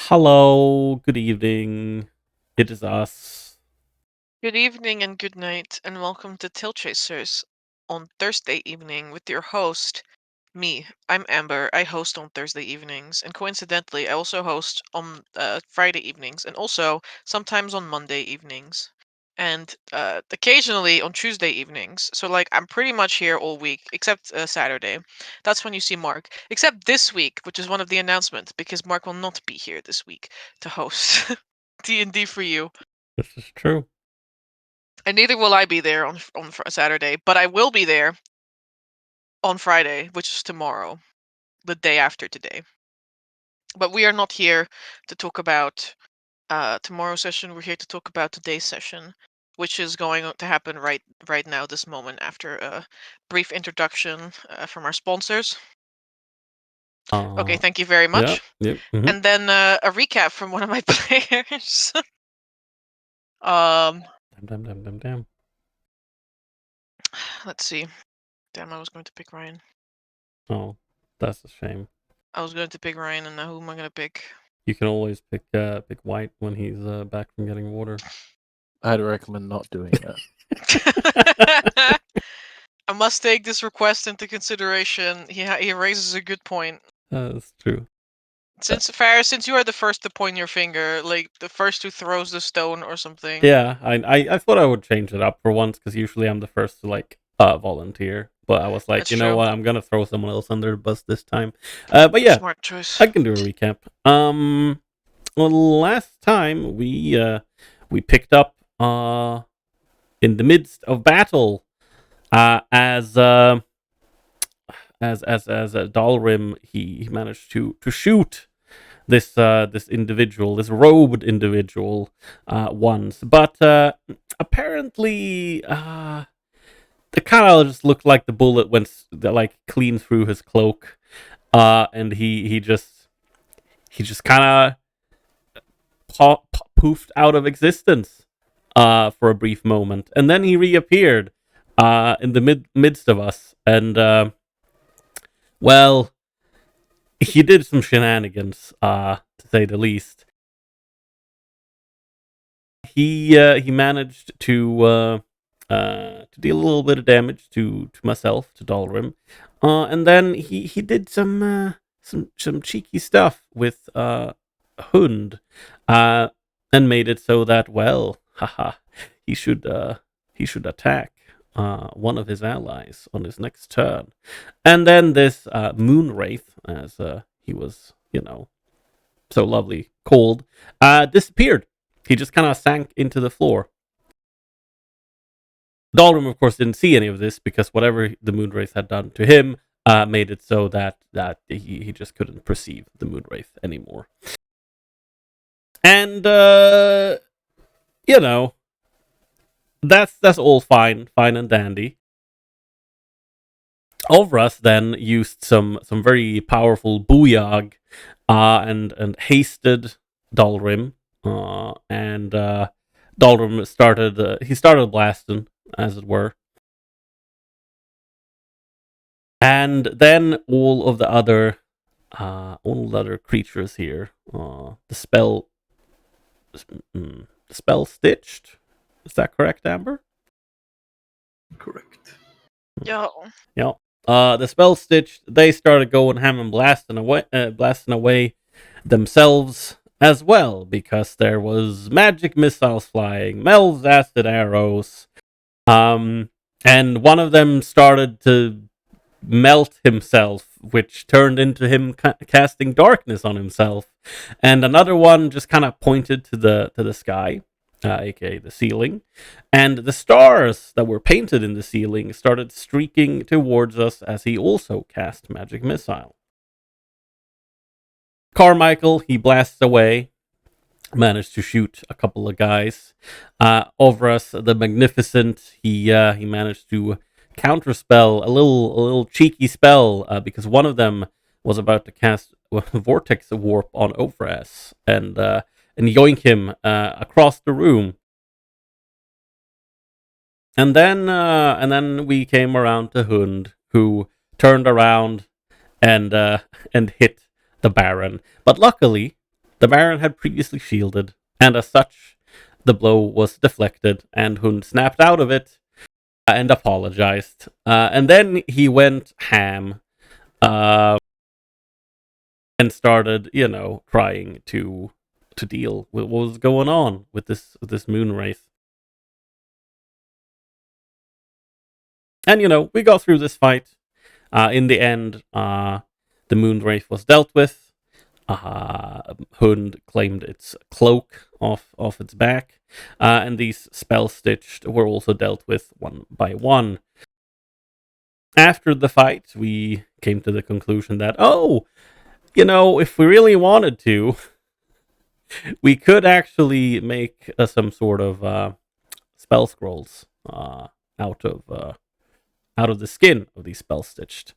Hello, good evening. It is us. Good evening and good night, and welcome to TaleChasers on Thursday evening with your host, me. I'm Amber. I host on Thursday evenings, and coincidentally, I also host on Friday evenings, and also sometimes on Monday evenings, and occasionally on Tuesday evenings. So, like, I'm pretty much here all week except Saturday. That's when you see Mark. Except this week, which is one of the announcements, because Mark will not be here this week to host D&D for you. This is true. And neither will I be there on Saturday, but I will be there on Friday, which is tomorrow, the day after today. But we are not here to talk about tomorrow's session. We're here to talk about today's session, which is going to happen right now, this moment, after a brief introduction from our sponsors. Okay, Uh, thank you very yeah, much. yep. Hmm. And then a recap from one of my players. um, Damn. let's see. Damn, I was going to pick Ryan. Oh, that's a shame. I was going to pick Ryan, and now who am I going to pick? You can always pick White when he's back from getting water. I'd recommend not doing that. I must take this request into consideration. He raises a good point. That's true. Since Faris, since you are the first to point your finger, like the first who throws the stone or something. Yeah, I thought I would change it up for once because usually I'm the first to volunteer. But I was like, That's you know true. what? I'm gonna throw someone else under the bus this time. But yeah, Smart choice. I can do a recap. Well, last time we picked up in the midst of battle as Dalrim he managed to shoot this individual, this robed individual, once, but apparently the kind of just looked like the bullet went like clean through his cloak, and he just kind of poofed out of existence for a brief moment, and then he reappeared in the midst of us, and well, he did some shenanigans, to say the least. He managed to deal a little bit of damage to myself, to Dalrim, and then he did some cheeky stuff with Hund, and made it so that, well, haha, he should he should attack one of his allies on his next turn, and then this moon wraith, as he was, so lovely called, disappeared. He just kind of sank into the floor. Dalrim, of course, didn't see any of this because whatever the moon wraith had done to him made it so that he just couldn't perceive the moon wraith anymore. And you know, that's all fine and dandy. Olvras then used some very powerful booyag, and hasted Dalrim, and Dalrim started blasting, as it were, and then all the other creatures here, the spell stitched. Is that correct, Amber? Correct. Yo. Yeah. The spell stitched. They started going ham and blasting away themselves as well, because there was magic missiles flying, Mel's acid arrows, and one of them started to melt himself, which turned into him casting darkness on himself, and another one just kind of pointed to the sky, aka the ceiling, and the stars that were painted in the ceiling started streaking towards us as he also cast magic missile. Carmichael, he blasts away, managed to shoot a couple of guys. Over us, the Magnificent, he managed to counterspell a little cheeky spell, because one of them was about to cast Vortex Warp on Overas and yoink him across the room. And then we came around to Hund, who turned around and hit the Baron. But luckily, the Baron had previously shielded, and as such, the blow was deflected, and Hund snapped out of it and apologized. And then he went ham and started, trying to deal with what was going on with this moon wraith. And we got through this fight. In the end, the moon wraith was dealt with. Hund claimed its cloak off its back, and these spell stitched were also dealt with one by one. After the fight, we came to the conclusion that, if we really wanted to, we could actually make some sort of spell scrolls out of the skin of these spell stitched.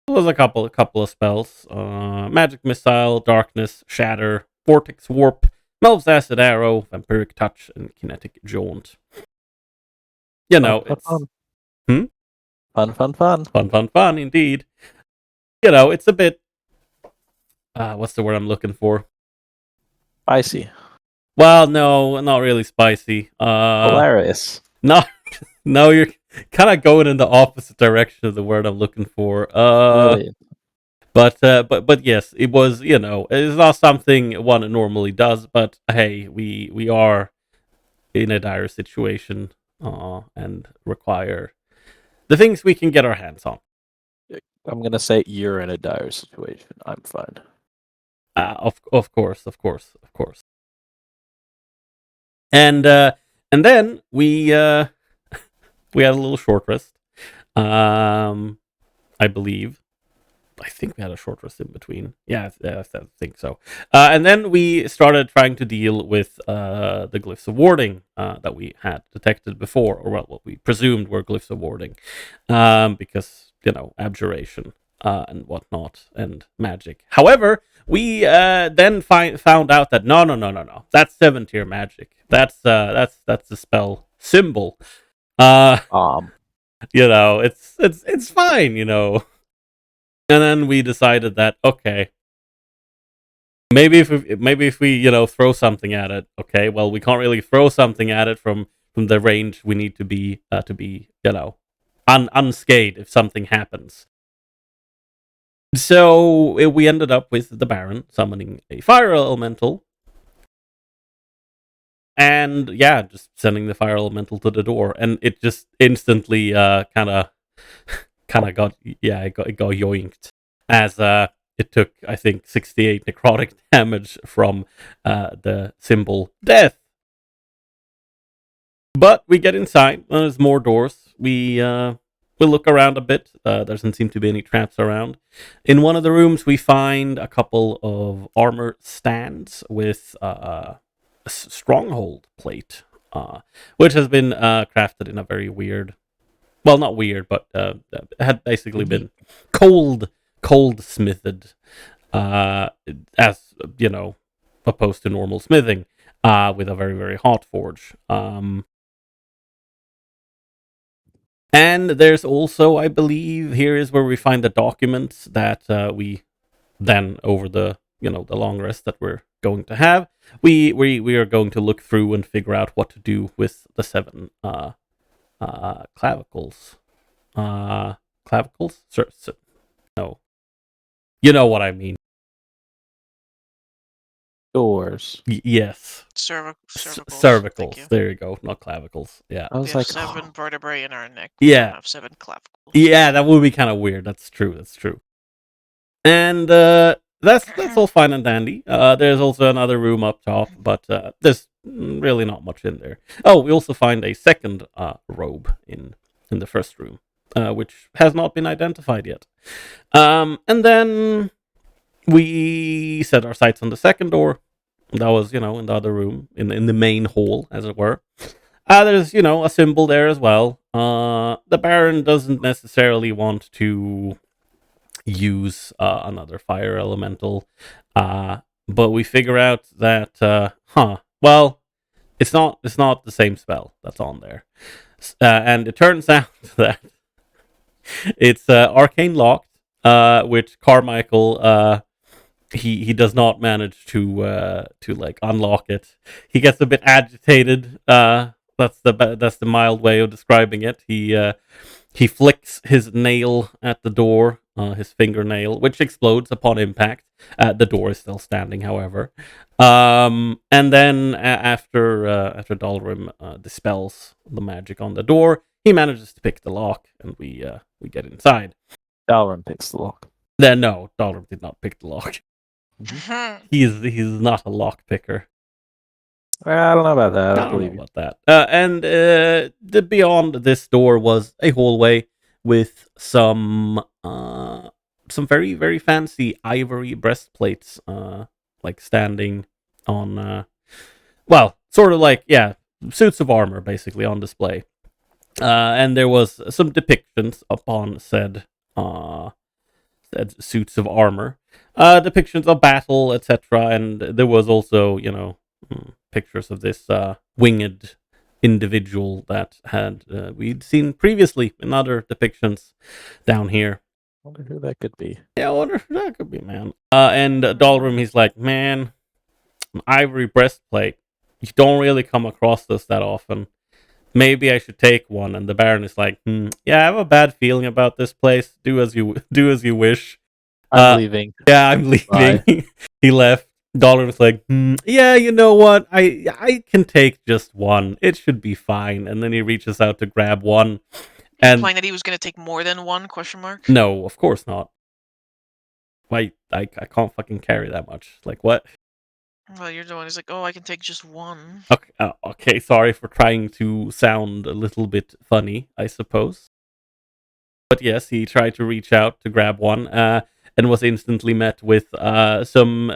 There was a couple of spells: magic missile, darkness, shatter, vortex warp, Melv's acid arrow, vampiric touch, and kinetic jaunt. It's fun indeed. It's a bit. What's the word I'm looking for? Spicy. Well, no, not really spicy. Hilarious. No, you're kind of going in the opposite direction of the word I'm looking for. Really? But yes, it was. It's not something one normally does. But hey, we are in a dire situation, and require the things we can get our hands on. I'm gonna say you're in a dire situation. I'm fine. Of course. And then we had a little short rest. I believe. I think we had a short rest in between. Yeah, I think so. And then we started trying to deal with the glyphs of warding that we had detected before, or what we presumed were glyphs of warding, because abjuration and whatnot and magic. However, we then found out that no, that's 7th-tier magic. That's the spell symbol. It's fine. And then we decided that, okay, maybe if we throw something at it, okay, well, we can't really throw something at it from the range we need to be unscathed if something happens. So we ended up with the Baron summoning a fire elemental, and just sending the fire elemental to the door, and it just instantly kind of got yoinked, as it took, I think, 68 necrotic damage from the symbol death. But we get inside. There's more doors. We'll look around a bit. There doesn't seem to be any traps around. In one of the rooms, we find a couple of armor stands with a stronghold plate, which has been crafted in a very weird. Well, not weird, but had basically been cold smithed, as opposed to normal smithing, with a very, very hot forge. And there's also, I believe, here is where we find the documents that we then, over the the long rest that we're going to have, we are going to look through and figure out what to do with the 7 clavicles. Clavicles? No. You know what I mean. Doors. Yes. Cervicals. There you go. Not clavicles. Yeah. I was We like, have 7 vertebrae in our neck. Yeah. We don't have 7 clavicles. Yeah, that would be kind of weird. That's true. And that's all fine and dandy. There's also another room up top, but there's really not much in there. Oh, we also find a second robe in the first room, which has not been identified yet. And then we set our sights on the second door. That was, in the other room, in the main hall, as it were. There's, a symbol there as well. The Baron doesn't necessarily want to use another fire elemental, but we figure out that, well, it's not the same spell that's on there. And it turns out that it's arcane locked, which Carmichael he does not manage to like unlock it. He gets a bit agitated. That's the mild way of describing it. He flicks his nail at the door, his fingernail, which explodes upon impact. The door is still standing, however. And then after Dalrim dispels the magic on the door, he manages to pick the lock, and we get inside. Dalrin picks the lock. Then no, Dalrim did not pick the lock. Mhm. He's not a lock picker. I don't know about that. I I don't don't believe know you. about that. And beyond this door was a hallway with some very very fancy ivory breastplates, like standing on, well, sort of like suits of armor basically on display. And there was some depictions upon said suits of armor, depictions of battle, etc. And there was also, pictures of this winged individual that had we'd seen previously in other depictions down here. Wonder who that could be. Yeah, I wonder who that could be, man. And Dalrim, he's like, man, an ivory breastplate. You don't really come across this that often. Maybe I should take one. And the Baron is like, yeah, I have a bad feeling about this place. Do as you wish. I'm leaving. Yeah, I'm leaving. Bye. He left. Dollar was like, yeah, you know what? I can take just one. It should be fine. And then he reaches out to grab one. And Implying that he was going to take more than one? Question mark. no, of course not. Why? I can't fucking carry that much. Like what? Well, you're the one who's like, oh, I can take just one. Okay, sorry for trying to sound a little bit funny, I suppose. But yes, he tried to reach out to grab one, and was instantly met with some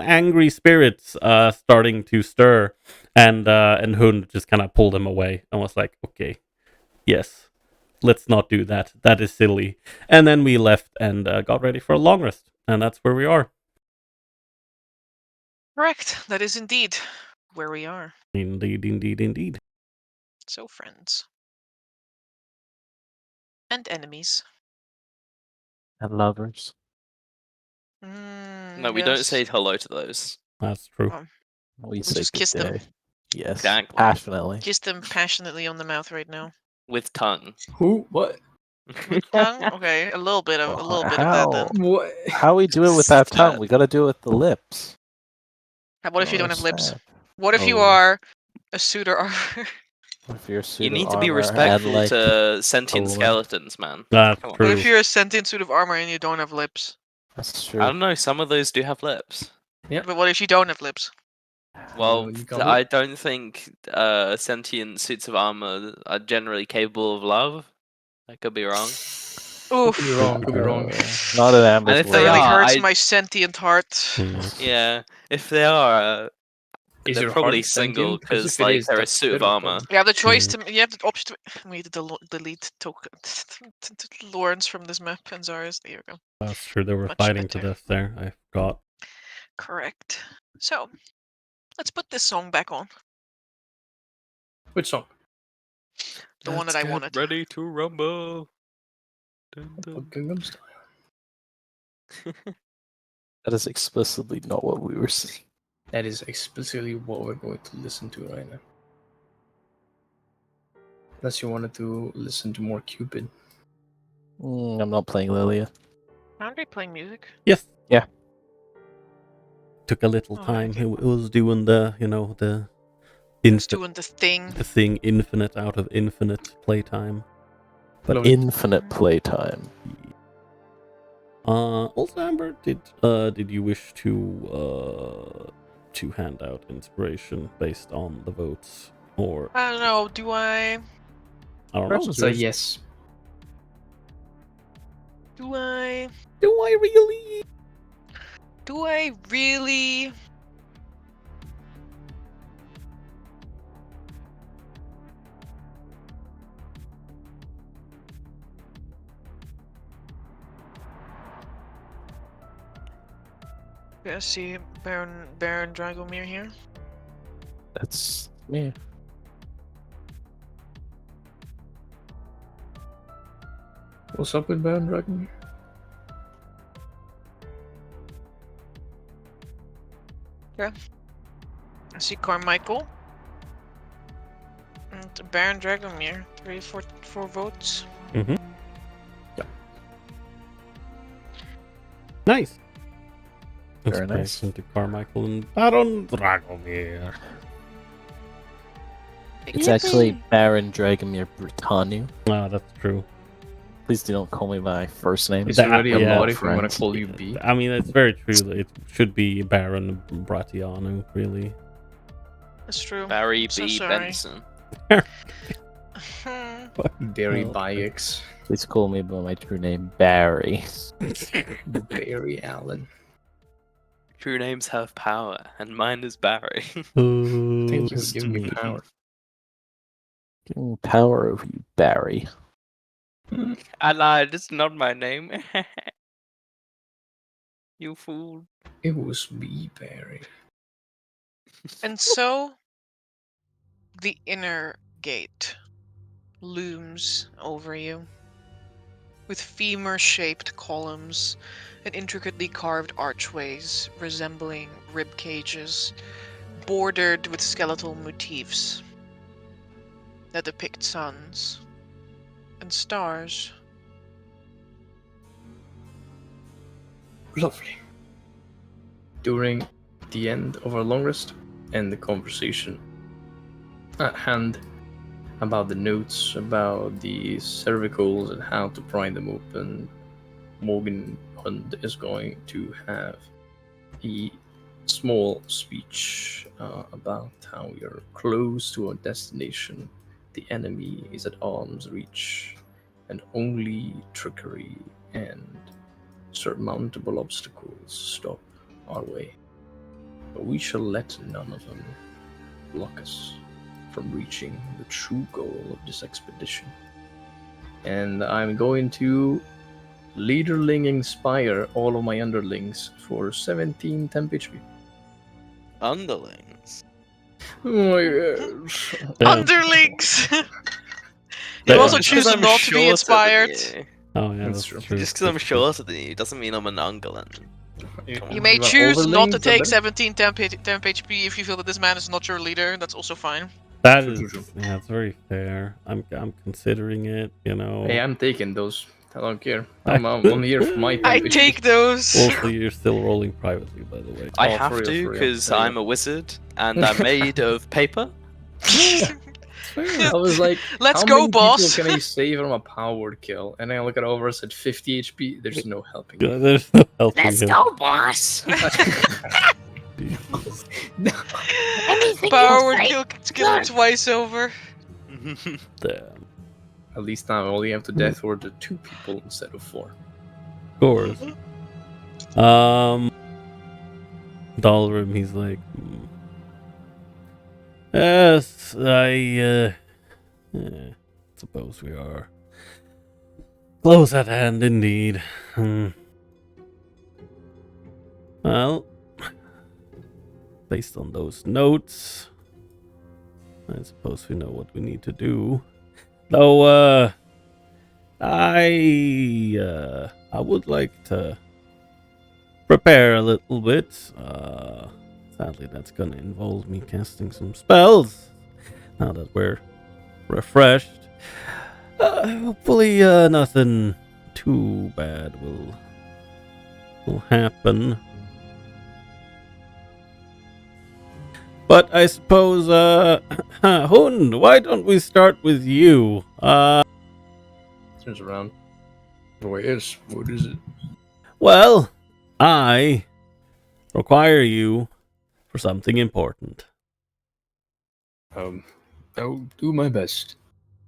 angry spirits starting to stir, and Hund just kind of pulled him away and was like, "Okay, yes, let's not do that. That is silly." And then we left and got ready for a long rest, and that's where we are. Correct. That is indeed where we are. Indeed, indeed, indeed. So, friends. And enemies. And lovers. No, we don't Yes. say hello to those. That's true. We say just good kiss them. day. Yes. Exactly. Passionately. Kiss them passionately on the mouth right now. With tongue. Who? What? With tongue? Okay, a little bit of that How? then. What? How we do it with that tongue? We gotta do it with the lips. What if you don't have lips? Understand. What if you Oh. are a suitor armor? What if you're a suit You of need to be armor respectful and, like, to sentient a limp? skeletons, man. That's Come on. true. What if you're a sentient suit of armor and you don't have lips? That's I true. don't know, some of those do have lips. But what if you don't have lips? Well, you got I don't think sentient suits of armor are generally capable of love. I could be wrong. Oof. Could be wrong. Could be wrong. Not an Amber's And if word. they Really are, hurts I- my sentient heart. Yeah, if they are, Is they're your probably heart sentient? single 'Cause because if it like is, they're a that's suit of bit of a armor. problem. You have the choice to. You have the option to. We need to delete token Lawrence from this map and Zara's. There you go. That's true. They were Much fighting to better. death there. I forgot. Correct. So, let's put this song back on. Which song? The one that I wanted. Ready to rumble. Dun, dun. Gangnam Style. That is explicitly not what we were saying. That is explicitly what we're going to listen to right now. Unless you wanted to listen to more Cupid. I'm not playing Lilia. Aren't we playing music? Yes. Yeah. Took a little Oh, time. okay. It was doing the It's infinite doing the thing. the thing infinite out of infinite playtime. But Love it. Infinite playtime. Also, Amber, did you wish to hand out inspiration based on the votes, or I don't know. Do I? I don't Perhaps know? I'll say yes. Do I? Do I really? Do I really? Yeah, see Baron Dragomir here. That's me. What's up with Baron Dragon? Okay. I see Carmichael. And Baron Dragomir. 4 votes. Mm-hmm. Yep. Nice. Very nice. Into Carmichael and Baron Dragomir. It's actually Baron Dragomir Britannu. Ah, that's true. Please don't call me by first name. It's already a yeah. lot if I'm gonna Friends. call you B. I mean, it's very true that it should be Baron Bratianu, really. That's true. Barry So B. sorry. Benson. Barry Oh, Byx. Please call me by my true name, Barry. Barry Allen. True names have power, and mine is Barry. Thank you for giving me power. Give me power over you, Barry. I lied, it's not my name. You fool. It was me, Barry. And so, the inner gate looms over you, with femur-shaped columns and intricately carved archways resembling rib cages, bordered with skeletal motifs that depict suns and stars. Lovely. During the end of our long rest and the conversation at hand about the notes, about the cervicals and how to pry them open, Morgen Hund is going to have a small speech about how we are close to our destination. The enemy is at arm's reach, and only trickery and surmountable obstacles stop our way. But we shall let none of them block us from reaching the true goal of this expedition. And I'm going to leaderling inspire all of my underlings for 17 temp HP. Underlings. Oh my gosh. Damn. Underlings! You Damn. also Just choose not to be inspired. Oh, yeah, That's that's true. true. Just because I'm shorter than you doesn't mean I'm an Underling. You may want choose not to overlings, take but- 17 temp HP if you feel that this man is not your leader. That's also fine. That True, is, true, true. yeah, it's very fair. I'm considering it, you know. Hey, I'm taking those. I don't care. I'm here for my I temp HP. take those. Also, you're still rolling privately, by the way. I Oh, have for real, to for real. because There you I'm go. a wizard and I'm made of paper. I was like, Let's how go, many boss. people can I save from a power kill? And I look it over, it's at 50 HP. There's no helping. Yeah, there's no helping Let's him. go, boss. Jesus. Anything Power you say. kill skill twice over. Damn. At least now I only have to death order 2 people instead of 4. Of course. Dalrim, he's like, yes, I suppose we are close at hand indeed. Well, based on those notes, I suppose we know what we need to do. Though, I would like to prepare a little bit. Sadly, that's gonna involve me casting some spells. Now that we're refreshed, hopefully, nothing too bad will happen. But I suppose, Hund, why don't we start with you? Turns around. Oh, yes. What is it? Well, I require you for something important. I'll do my best.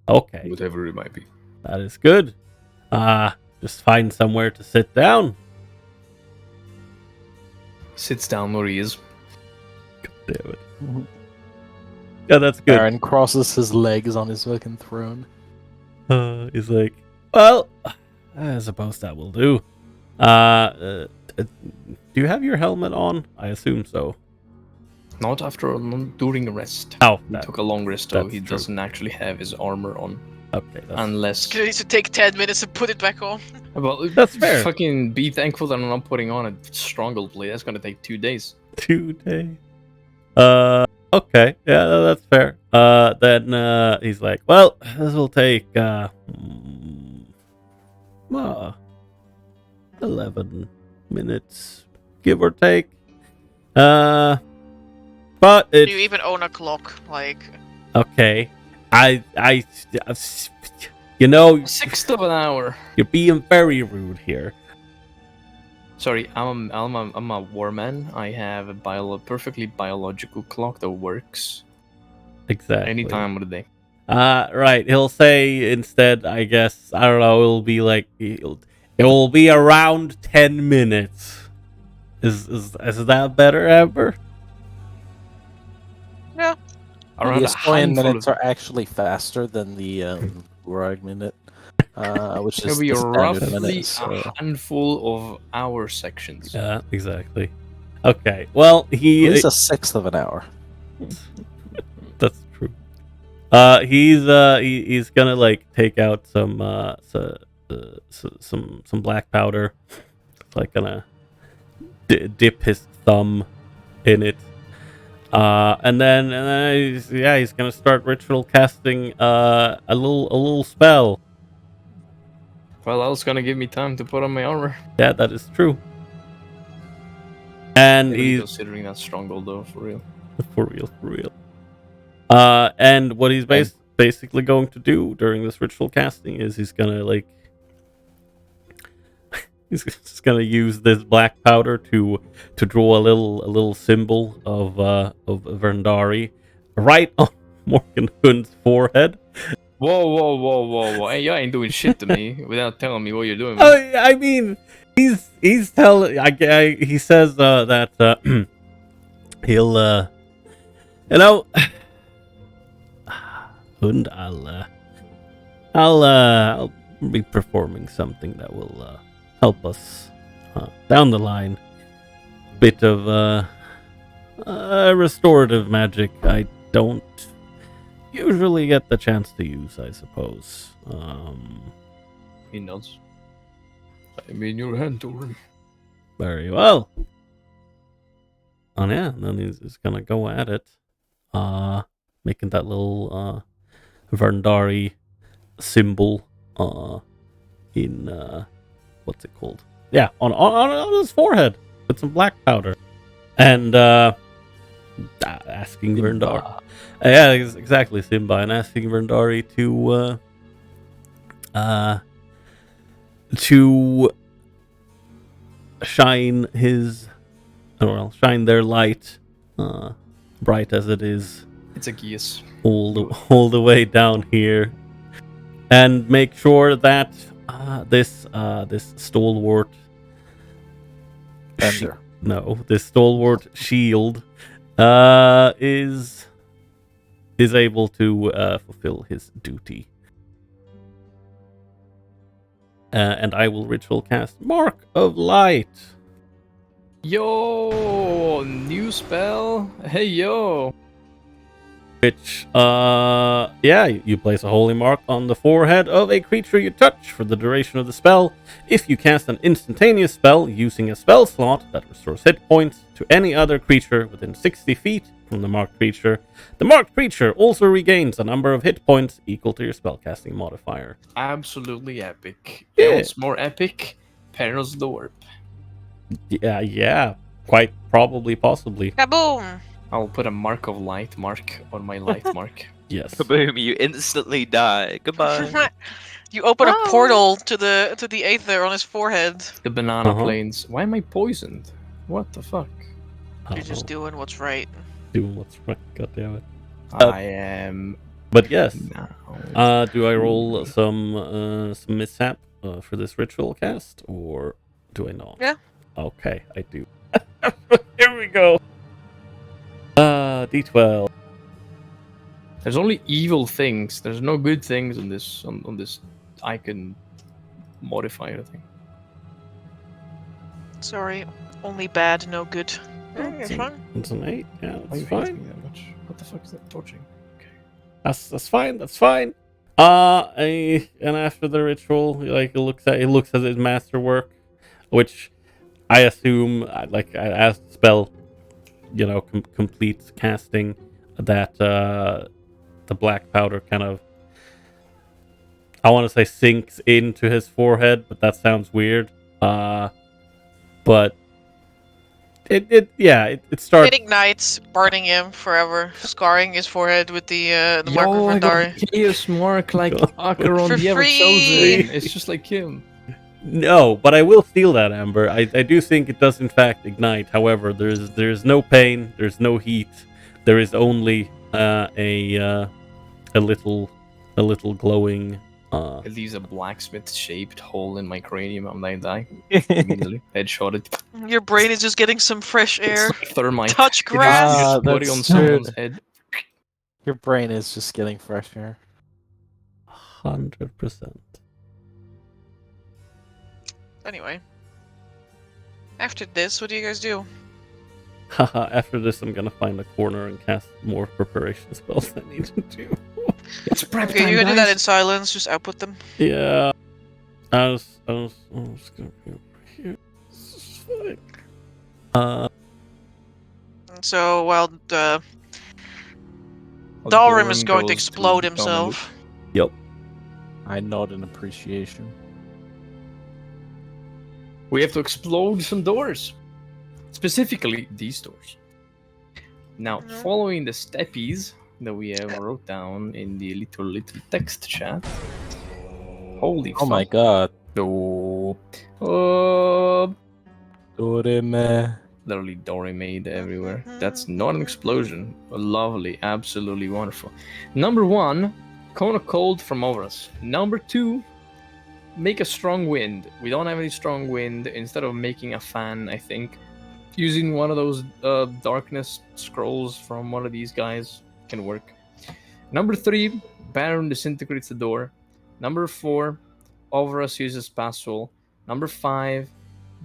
Okay, Whatever it might be. that is good. Just find somewhere to sit down. Sits down where he is. Damn it. Yeah, that's good. Baron crosses his legs on his fucking throne. He's like, well, I suppose that will do. Do you have your helmet on? I assume so. Not during a rest. Oh, He took a long rest, so that's he true. doesn't actually have his armor on. okay. That's, Unless... He needs to take 10 minutes to put it back on. Well, That's fair. Fucking be thankful that I'm not putting on a stronghold blade. That's gonna take 2 days. 2 days. Okay, yeah, that's fair. Then he's like, well, this will take 11 minutes, give or take. But Do it's you even own a clock? Like, okay. You know, 1/6 of an hour. you're being very rude here. Sorry, I'm a warman. I have a perfectly biological clock that works Exactly. any time of the day. Right. He'll say instead, I guess, I don't know, it'll be like, it will be around 10 minutes. Is that better, Amber? yeah. Around the a Ostoyan handful minutes of, are actually faster than the Urag minute, which it'll is be the standard roughly minute. So. a handful of hour sections. Yeah, exactly. Okay. Well, At least he. a sixth of an hour. That's true. He's gonna like take out some some black powder. Like gonna dip his thumb in it. And then he's gonna start ritual casting a little spell. Well, that was gonna give me time to put on my armor. Yeah, that is true. And Really he's considering that stronghold though, for real. for real. And what he's basically going to do during this ritual casting is he's gonna like he's just gonna use this black powder to draw a little symbol of Verndari right on Morgen Hund's forehead. Whoa. Hey, you ain't doing shit to me without telling me what you're doing. Oh, Man. I mean, he's telling. He says that he'll you know, Hund, I'll be performing something that will help us down the line. Bit of restorative magic I don't usually get the chance to use, I suppose. He nods. I mean, your hand, Torin. Very well. Oh yeah, and then he's gonna go at it. Making that little Verndari symbol in what's it called? Yeah, on his forehead with some black powder. And asking Verndari. Yeah, exactly, Simba, and asking Verndari to shine shine their light, bright as it is, It's a geese. all the way down here, and make sure that this stalwart Bender. this stalwart shield is able to fulfill his duty. And I will ritual cast Mark of Light. Yo, new spell. Hey, yo. Which, you place a holy mark on the forehead of a creature you touch for the duration of the spell. If you cast an instantaneous spell using a spell slot that restores hit points to any other creature within 60 feet from the marked creature, the marked creature also regains a number of hit points equal to your spellcasting modifier. Absolutely epic. Yeah. What's more epic? Perils of the Warp. Yeah, quite probably, possibly. Kaboom! I'll put a mark of light mark on my light mark. Yes. Kaboom! You instantly die. Goodbye. You open a Oh. portal to the Aether on his forehead. The banana Uh-huh. plains. Why am I poisoned? What the fuck? I You're don't just know, doing what's right. doing what's right. God damn it. I am But yes. now. Do I roll some mishap for this ritual cast, or do I not? Yeah. Okay, I do. Here we go. D12. There's only evil things. There's no good things on this icon modifier thing. Sorry, only bad, no good. Yeah, it's fine. It's an 8. Yeah, Why that's you hate fine. me that much? What the fuck is that torching? That's fine. That's fine. And after the ritual, like he looks at his masterwork, which I assume, as the spell, completes casting, that the black powder kind of, I want to say, sinks into his forehead, but that sounds weird. But it starts. It ignites, burning him forever, scarring his forehead with the mark Yo, of I got Rendari. a chaos mark like God. Acheron, For the ever free! chosen. It's just like him. No, but I will steal that, Amber. I do think it does in fact ignite. However, there's no pain, there's no heat. There is only a little glowing. It leaves a blacksmith-shaped hole in my cranium. I'm like dying immediately. Headshotted. Your brain is just getting some fresh air. It's like thermite. Touch It is grass. just putting on That's someone's good. head. Your brain is just getting fresh air. 100%. Anyway. After this, what do you guys do? Haha, after this, I'm gonna find a corner and cast more preparation spells I need to do. It's prep Okay, time, you're gonna do that in guys. silence, just output them. Yeah. I was gonna be over here. This is fine. So, while the Well, Dalrim is Doran going to goes explode Dominic. himself. Yep. I nod in appreciation. We have to explode some doors. Specifically, these doors. Now, Mhm. following the steppies that we have wrote down in the little text chat. Holy Oh my fuck. god. Oh. Dorime. Literally Dorimade everywhere. That's not an explosion. Lovely, absolutely wonderful. Number 1, cone of cold from over us. Number 2, make a strong wind. We don't have any strong wind. Instead of making a fan, I think using one of those darkness scrolls from one of these guys can work. Number 3, Baron disintegrates the door. Number 4, over us uses Pastoral. Number 5,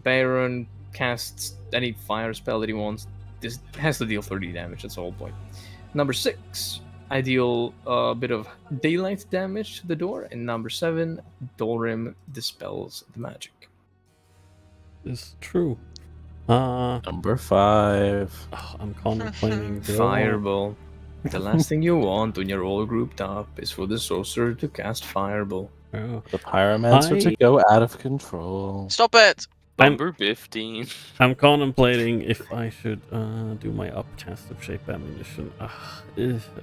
Baron casts any fire spell that he wants. This has to deal 30 damage, that's the whole point. Number 6, I deal a bit of daylight damage to the door. And number 7, Dolrim dispels the magic. It's true. Number 5. I'm contemplating. do I wanna- Fireball. The last thing you want when you're all grouped up is for the sorcerer to cast Fireball. Oh. The pyromancer to I- go out of control. Stop it! Number 15. I'm contemplating if I should do my upcast of shape ammunition,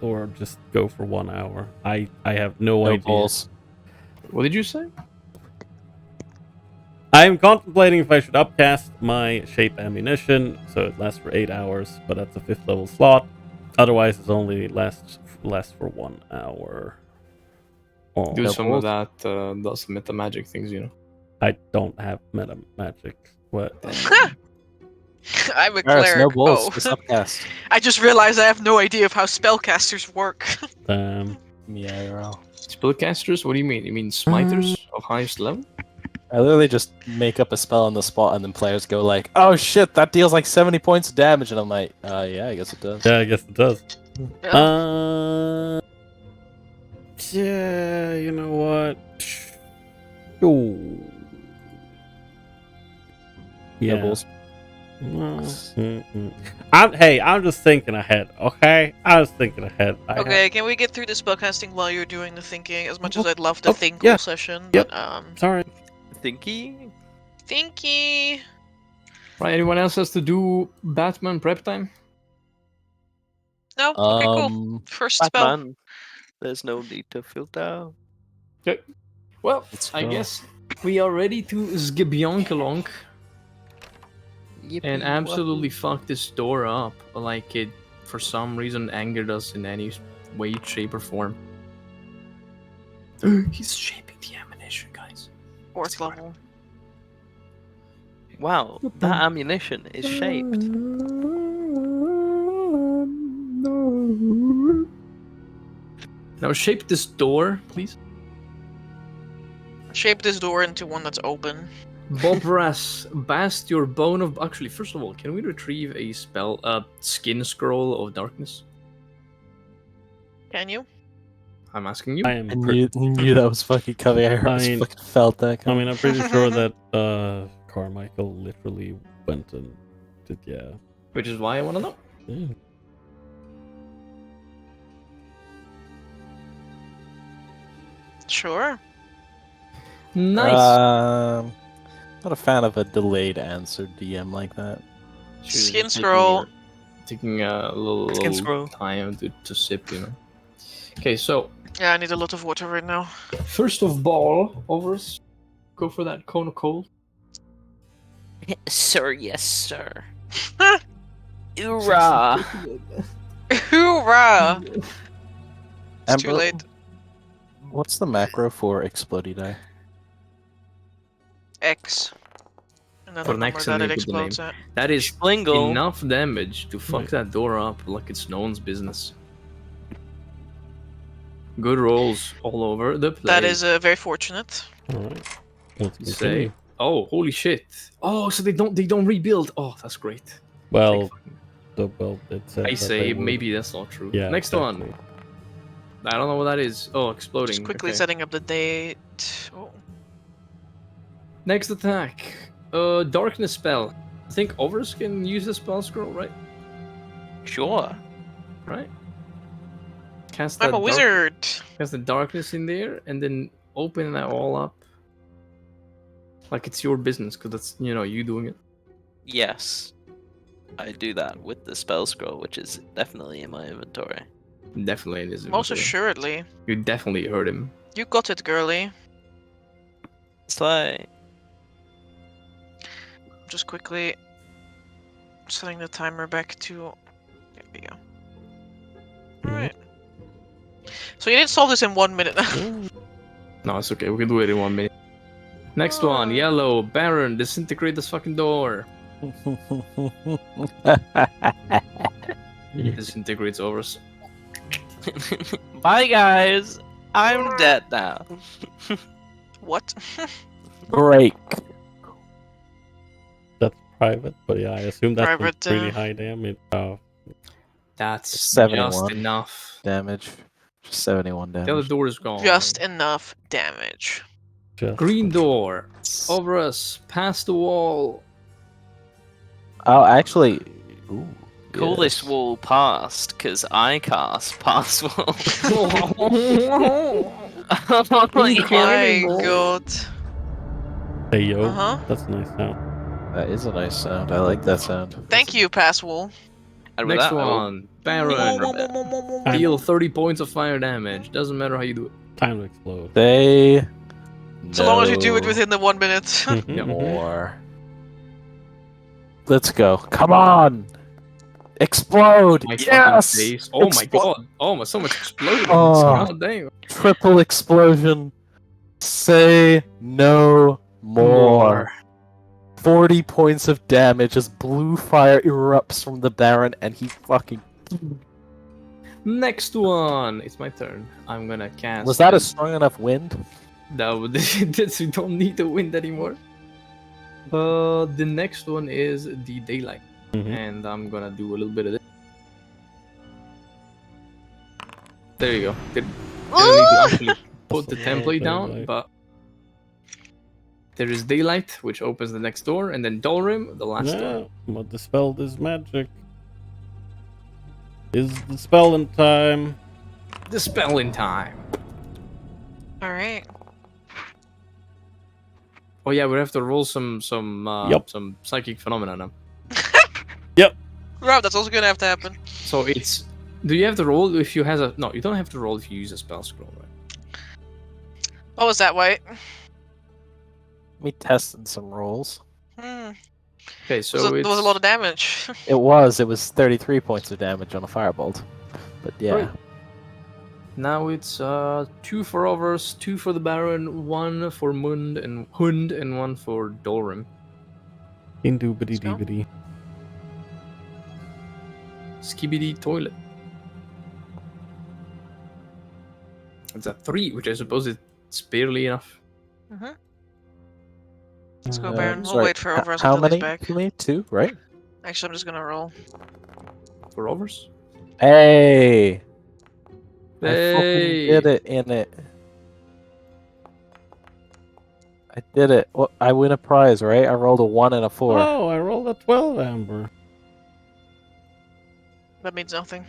or just go for 1 hour. I have no No idea. balls. What did you say? I'm contemplating if I should upcast my shape ammunition, so it lasts for 8 hours, but that's a 5th level slot. Otherwise, it's only lasts for 1 hour. Oh, Do No some balls. of that, those meta magic things, you know. I don't have meta magic. What? I'm a Paris, cleric. no balls. Oh. Just upcast. I just realized I have no idea of how spellcasters work. Yeah, Spellcasters? What do you mean? You mean smiters of highest level? I literally just make up a spell on the spot, and then players go like, "Oh shit, that deals like 70 points of damage," and I'm like, "Yeah, I guess it does." Yeah, I guess it does. Yeah. Yeah, you know what? Oh. No Yeah. balls. No. I'm just thinking ahead, okay? I was thinking ahead. Okay, can we get through the spellcasting while you're doing the thinking? As much as I'd love to think yeah. all session, Yep. but Sorry. Thinky? thinky. Right, anyone else has to do Batman prep time? No. Okay, cool. First spell. Batman. There's no need to filter. Well, Let's I go. guess we are ready to zgibionkalonk and absolutely fuck this door up like it, for some reason, angered us in any way, shape, or form. He's shaping the ammunition, guys. 4th level. Wow, that ammunition is shaped. Now shape this door, please. Shape this door into one that's open. Bob Brass, bast your bone of... Actually, first of all, can we retrieve a skin scroll of darkness? Can you? I'm asking you. I am. I knew that was fucking coming. I fucking felt that I coming. mean, I'm pretty sure that Carmichael literally went and did. Yeah. Which is why I want to know. Yeah. Sure. Nice. Not a fan of a delayed answer DM like that. Should've Skin taken scroll. Taking a little Skin scroll. time to sip, you know. Okay, so Yeah, I need a lot of water right now. first of all, overs, go for that cone of cold. Sir, yes, sir. Hoorah! Hoorah! It's too Amber, late. What's the macro for explodey die? X. And then For the an number X that and it then put the name. explodes at. That is Schlingle. enough damage to fuck Right. that door up like it's no one's business. Good rolls all over the place. That is very fortunate. All right. Let's You continue. say, oh, holy shit! Oh, so they don't rebuild. Oh, that's great. Well, Like, it said I that say they would. maybe that's not true. Yeah. Next exactly. one. I don't know what that is. Oh, exploding. Just quickly okay. setting up the date. Oh. Next attack. Darkness spell. I think overs can use the spell scroll, right? Sure. Right. Cast I'm that a wizard. Cast the darkness in there, and then open that all up. Like it's your business, because that's you doing it. Yes. I do that with the spell scroll, which is definitely in my inventory. Definitely in his Most inventory. assuredly. You definitely heard him. You got it, girly. It's like Just quickly setting the timer back to. There we go. Alright. So you didn't solve this in 1 minute. No, it's okay. We can do it in 1 minute. Next one, yellow Baron, disintegrate this fucking door. Disintegrates overs. bye guys. I'm dead now. What? Break. That's private, but yeah, I assume that's Private, pretty high damage. That's 71. just enough. Damage. Just 71 damage. The other door is gone. Just enough damage. Just Green door. Over us. Past the wall. Oh, actually. Ooh, Call this yes. wall past, because I cast past wall. Oh my god. Hey yo, Uh-huh. that's a nice sound. That is a nice sound. I like that sound. Thank you, Passwall. And with Next that, I will- one. Baron. Deal 30 points of fire damage. Doesn't matter how you do it. Time to explode. They. So long as you do it within the 1 minute. Mhm. More. Let's go. Come on! Explode! My fucking Yes! face. Oh my Explo- god. Oh, so much exploding. Oh. God damn. Triple explosion. Say no more. 40 points of damage as blue fire erupts from the Baron and he fucking. Next one. It's my turn. I'm gonna cast. Was that a strong enough wind? No, we don't need the wind anymore. The next one is the daylight. Mhm. And I'm gonna do a little bit of this. There you go. Didn't need to actually put the That's a lot of template down, daylight. but there is daylight, which opens the next door, and then Dolrim, the last door. Yeah, but the spell is magic. Is the spell in time? The spell in time. Alright. Oh yeah, we have to roll some Yup. some psychic phenomena now. Rob, that's also gonna have to happen. So it's. Do you have to roll if you has a? No, you don't have to roll if you use a spell scroll, right? Oh, is that white? Me testing some rolls. Hmm. Okay, so There was a lot of damage. It was 33 points of damage on a firebolt. But yeah. Right. Now it's 2 for overs, 2 for the Baron, 1 for Hund, and 1 for Dolrim. Indubidy go. dibbity. Skibidi toilet. It's a 3, which I suppose it's barely enough. Let's go, Baron. We'll sorry, wait for overs How until he's many back. for me? 2, right? Actually, I'm just gonna roll. For overs? Hey! I fucking did it in it. I did it. Well, I win a prize, right? I rolled a 1 and a 4. Oh, I rolled a 12, Amber. That means nothing.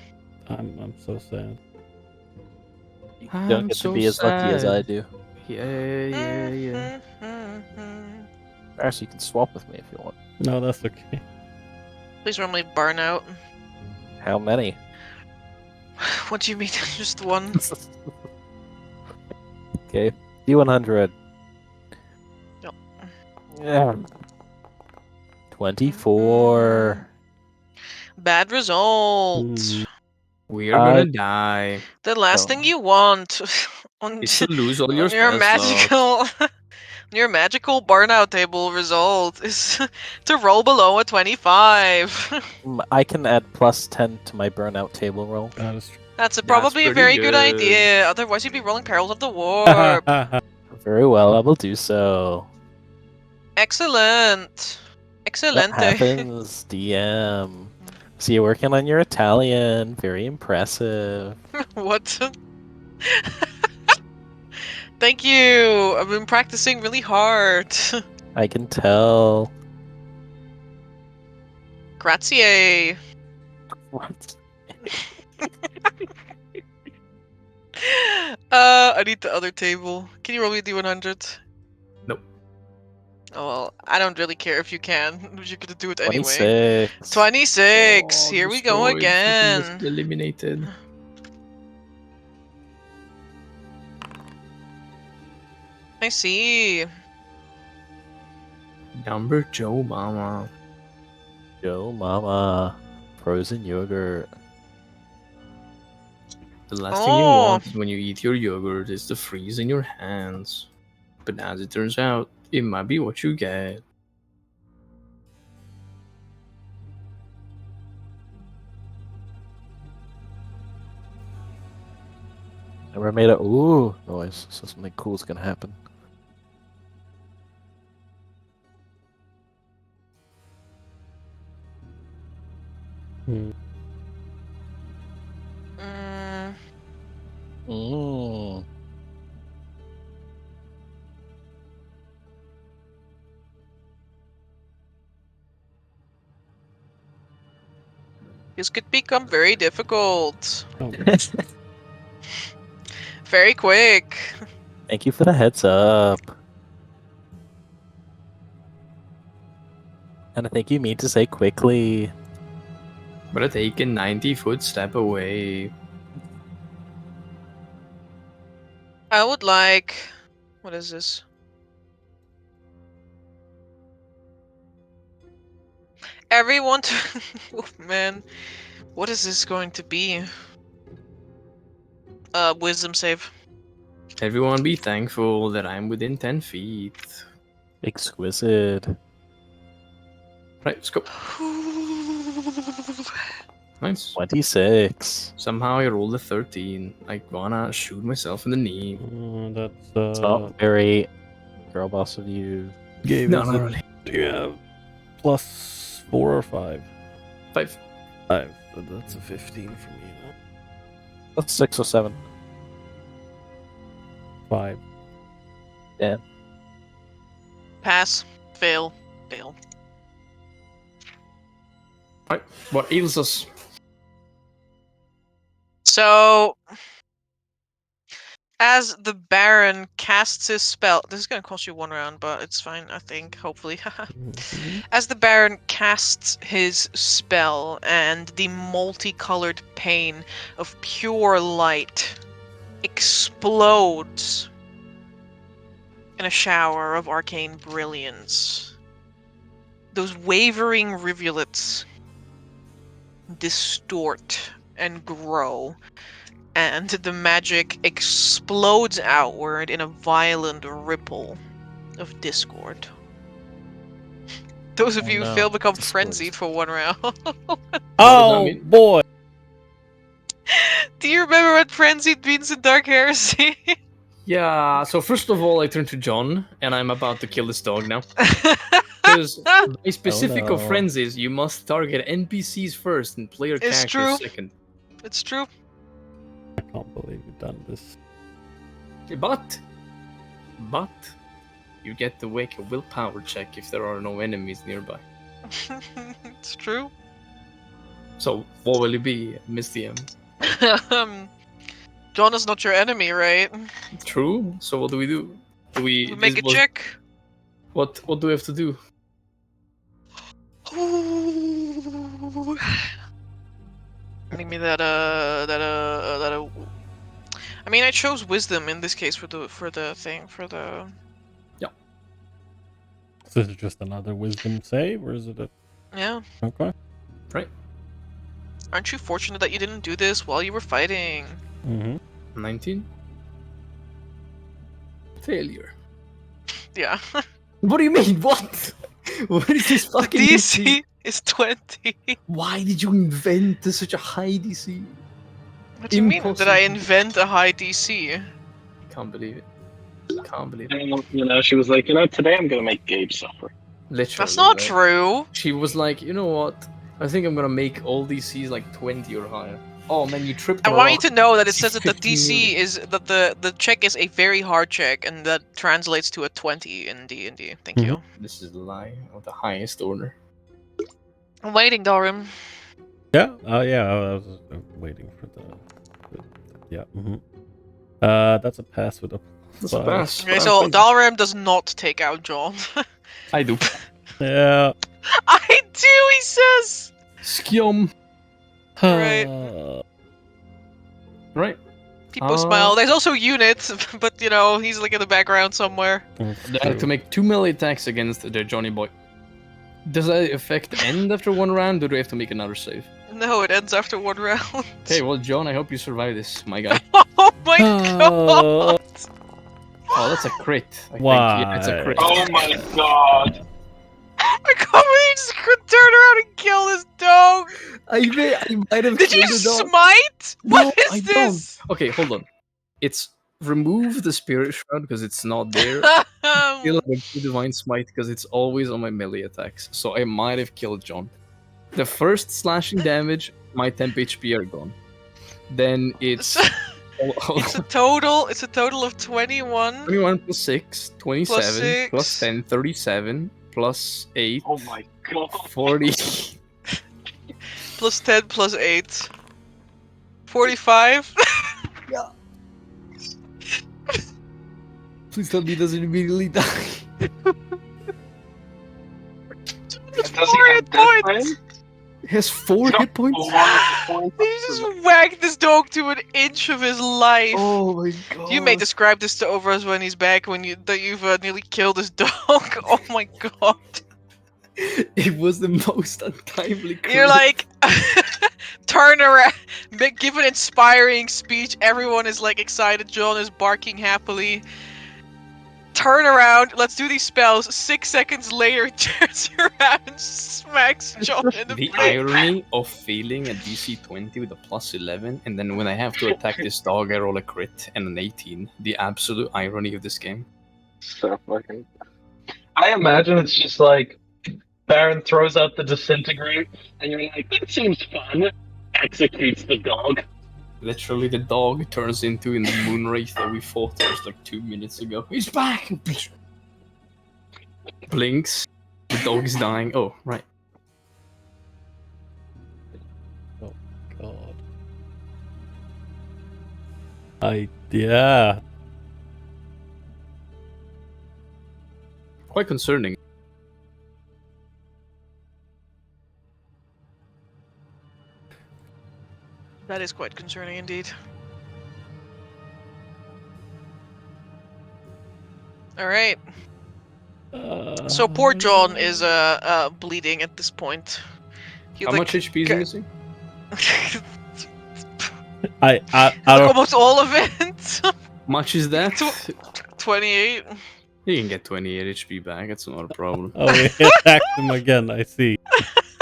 I'm so sad. You I'm don't get so to be as lucky as I sad. do. Yeah. Actually, you can swap with me if you want. No, that's okay. Please roll me burnout. How many? What do you mean? Just one? Okay, D100. Yep. Yeah. 24. Bad result. Hmm. We are I- gonna die. The last Oh. thing you want on, Is to lose all your on your spell slots. magical your magical burnout table result is to roll below a 25. I can add plus 10 to my burnout table roll. That is true. That's probably a pretty very good good. idea. Otherwise, you'd be rolling Perils of the Warp. Very well, I will do so. Excellent. What Excelente. happens, DM? So you're working on your Italian. Very impressive. What? Thank you. I've been practicing really hard. I can tell. Grazie. What? I need the other table. Can you roll me a D100? Nope. Oh well, I don't really care if you can. You're gonna do it anyway. 26. 26. Oh, Here we go destroyed, fucking again. eliminated. I see. Number Joe Mama. Yo, mama. Frozen yogurt. The last thing you Oh. want when you eat your yogurt is to freeze in your hands. But as it turns out, it might be what you get. Never made a ooh noise, so something cool is gonna happen. Hmm. Mm, Mm. this could become very difficult. Oh, Very quick. Thank you for the heads up. And I think you mean to say quickly. But I take a 90-foot step away. I would like. What is this? Everyone to. Oh, man. What is this going to be? Wisdom save. Everyone be thankful that I'm within 10 feet. Exquisite. Right, let's go. Nice. 26. Somehow I rolled a 13. I wanna shoot myself in the knee. that's It's not very girl boss of you. Gabe, No, is not it- really. Do you have plus 4 or 5? 5. 5. So that's a 15 for me. That's 6 or 7. 5. Pass. Fail. Fail. Right, what ails us? So, as the Baron casts his spell, this is gonna cost you 1 round, but it's fine, I think, hopefully. As the Baron casts his spell, and the multicolored pane of pure light explodes in a shower of arcane brilliance, those wavering rivulets distort and grow, and the magic explodes outward in a violent ripple of discord. Those of Oh you who no, fail become discord. frenzied for 1 round. Oh mean? boy! Do you remember what frenzied means in Dark Heresy? Yeah, so first of all, I turn to John, and I'm about to kill this dog now. Because by specific no. of frenzies, you must target NPCs first and player It's characters true. second. It's true. can't believe you've done this. But you get to make a willpower check if there are no enemies nearby. It's true. So what will it be, Miss DM? John is not your enemy, right? True. So what do? Do We make a check. What do we have to do? Ooh. Give me that. I mean, I chose wisdom in this case for the thing. So is it just another wisdom save, or is it a... Yeah. Okay. Right. Aren't you fortunate that you didn't do this while you were fighting? Mm-hmm. 19. Failure. Yeah. What do you mean? What? What is this fucking DC is 20. Why did you invent such a high DC? What do you mean? Did I Impossible. invent a high DC? Can't believe it. Can't believe it. And, she was like, today I'm gonna make Gabe suffer. Literally. That's not like, true. She was like, you know what? I think I'm gonna make all DCs like 20 or higher. Oh man, you tripped. I want you to know that it says that the 15 DC million. is that the check is a very hard check, and that translates to a 20 in D&D. Thank you. This is a lie of the highest order. I'm waiting, Dalrim. Yeah. Oh, yeah. I was waiting for the yeah. That's a pass with a That's a five. pass. Okay, so Dalrim does not take out John. I do. Yeah. I do, he says. Skium. Right. Right. People smile. There's also units, but he's like in the background somewhere. They have to make 2 melee attacks against their Johnny boy. Does that effect end after one round, or do we have to make another save? No, it ends after one round. Okay, well, John, I hope you survive this, my guy. Oh my god! Oh, that's a crit. I think. Why? Yeah, it's a crit. Oh my god! I can't believe you just could turn around and kill this dog! I might have Did you killed the dog. smite? No, What is I this? Okay, hold on. It's remove the spirit shroud because it's not there. Kill the divine smite because it's always on my melee attacks. So I might have killed John. The first slashing damage, my temp HP are gone. Then it's It's a total of 21 21 plus 6, 27, plus 6. 10, 37, plus 8, Oh my god! 40. plus 10 plus 8. 45? Please tell me he doesn't immediately die. Does he 4 have hit death points! He has 4 hit points? You just whacked this dog to an inch of his life. Oh my god. You may describe this to Overs when he's back, that you've nearly killed his dog. Oh my god. It was the most untimely crit. You're like, turn around, give an inspiring speech. Everyone is like excited. John is barking happily. Turn around, let's do these spells. 6 seconds later, he turns around and smacks John in the The face. irony of failing a DC 20 with a plus 11, and then when I have to attack this dog, I roll a crit and an 18. The absolute irony of this game. So fucking. I imagine it's just like Baron throws out the disintegrate, and you're like, that seems fun. Executes the dog. Literally, the dog turns into in the Moonwraith that we fought just like 2 minutes ago. He's back! Blinks. The dog is dying. Oh, right. Oh god. Yeah. Quite concerning. That is quite concerning indeed. Alright. So poor John is bleeding at this point. He, How much HP is he missing? I don't. almost all of it. Much is that? 28. You can get 28 HP back, that's not a problem. Oh, we attacked him again. I see.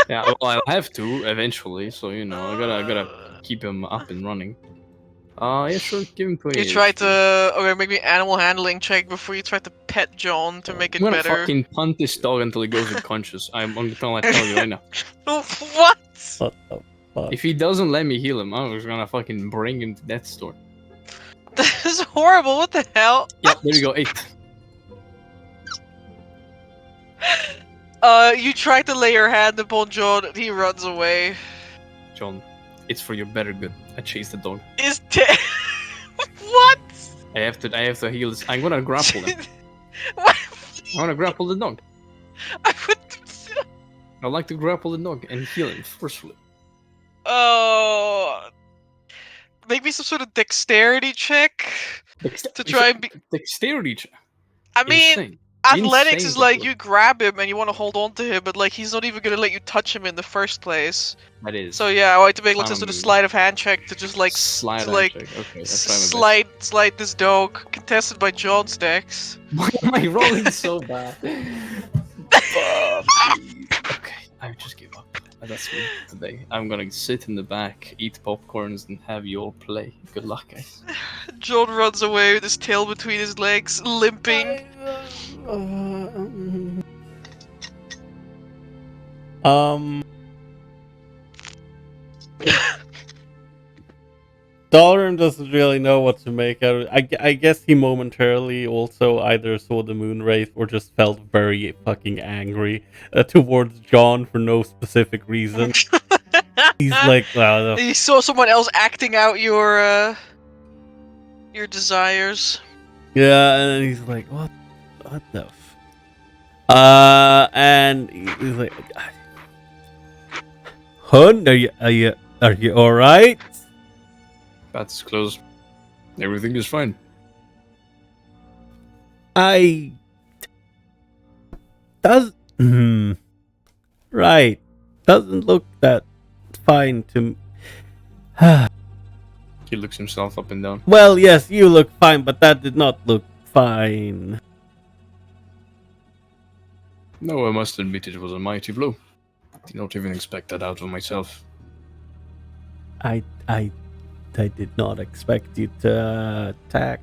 Yeah, well, I'll have to eventually, so I gotta keep him up and running. Yeah, sure, give him 28. You try to make me animal handling check before you try to pet John to make it I'm gonna better. fucking punt this dog until he goes unconscious. I'm gonna tell you right now. What? What the Fuck. If he doesn't let me heal him, I'm just gonna fucking bring him to death's door. This is horrible. What the hell? Yep, there you go, 8. You try to lay your hand upon John, and he runs away. John, it's for your better good. I chased the dog. Is dead. What? I have to heal this. I'm gonna grapple him. What? I wanna grapple the dog. I would. I'd like to grapple the dog and heal him forcefully. Oh. Make me some sort of dexterity check to try and be. Dexterity check. I mean, Insane. athletics Insane is like dexterity. you grab him and you want to hold on to him, but like he's not even gonna let you touch him in the first place. That is. So yeah, I want to make like some sort of Um, sleight of hand check to just like slide to, and like check. Okay, that's try my best. slide this dog, contested by John's dex. Why am I rolling so bad? Okay, I just give up. That's me today. I'm gonna sit in the back, eat popcorns, and have you all play. Good luck, guys. John runs away with his tail between his legs, limping. Dalrim doesn't really know what to make out of it. I guess he momentarily also either saw the moon wraith or just felt very fucking angry towards John for no specific reason. He's like, wow, You saw someone else acting out your desires. yeah, and he's like, what the and he's like, Hund, are you all right? That's close. Everything is fine. Right, doesn't look that fine to. He looks himself up and down. Well, yes, you look fine, but that did not look fine. No, I must admit it was a mighty blow. Did not even expect that out of myself. I did not expect you to attack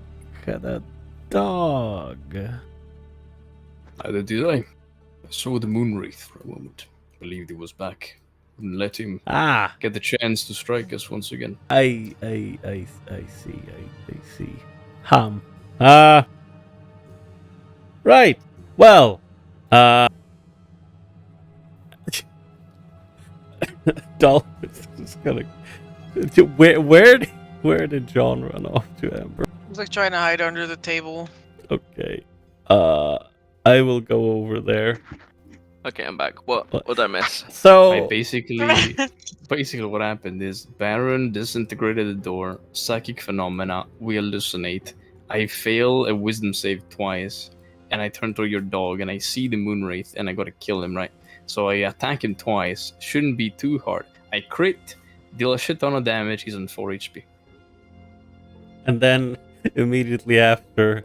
the dog. Neither did I. I saw the moon wraith for a moment. Believed he was back. Wouldn't let him get the chance to strike us once again. I see. Right. Well, Dolphin's just gonna. Where did John run off to, Amber? He's like trying to hide under the table. Okay. I will go over there. Okay, I'm back. What did I miss? So Basically what happened is Baron disintegrated the door, psychic phenomena, we hallucinate. I fail a wisdom save twice, and I turn to your dog and I see the moon wraith and I gotta kill him, right? So I attack him twice, shouldn't be too hard. I crit, deal a shit ton of damage, he's on 4 HP. and then immediately after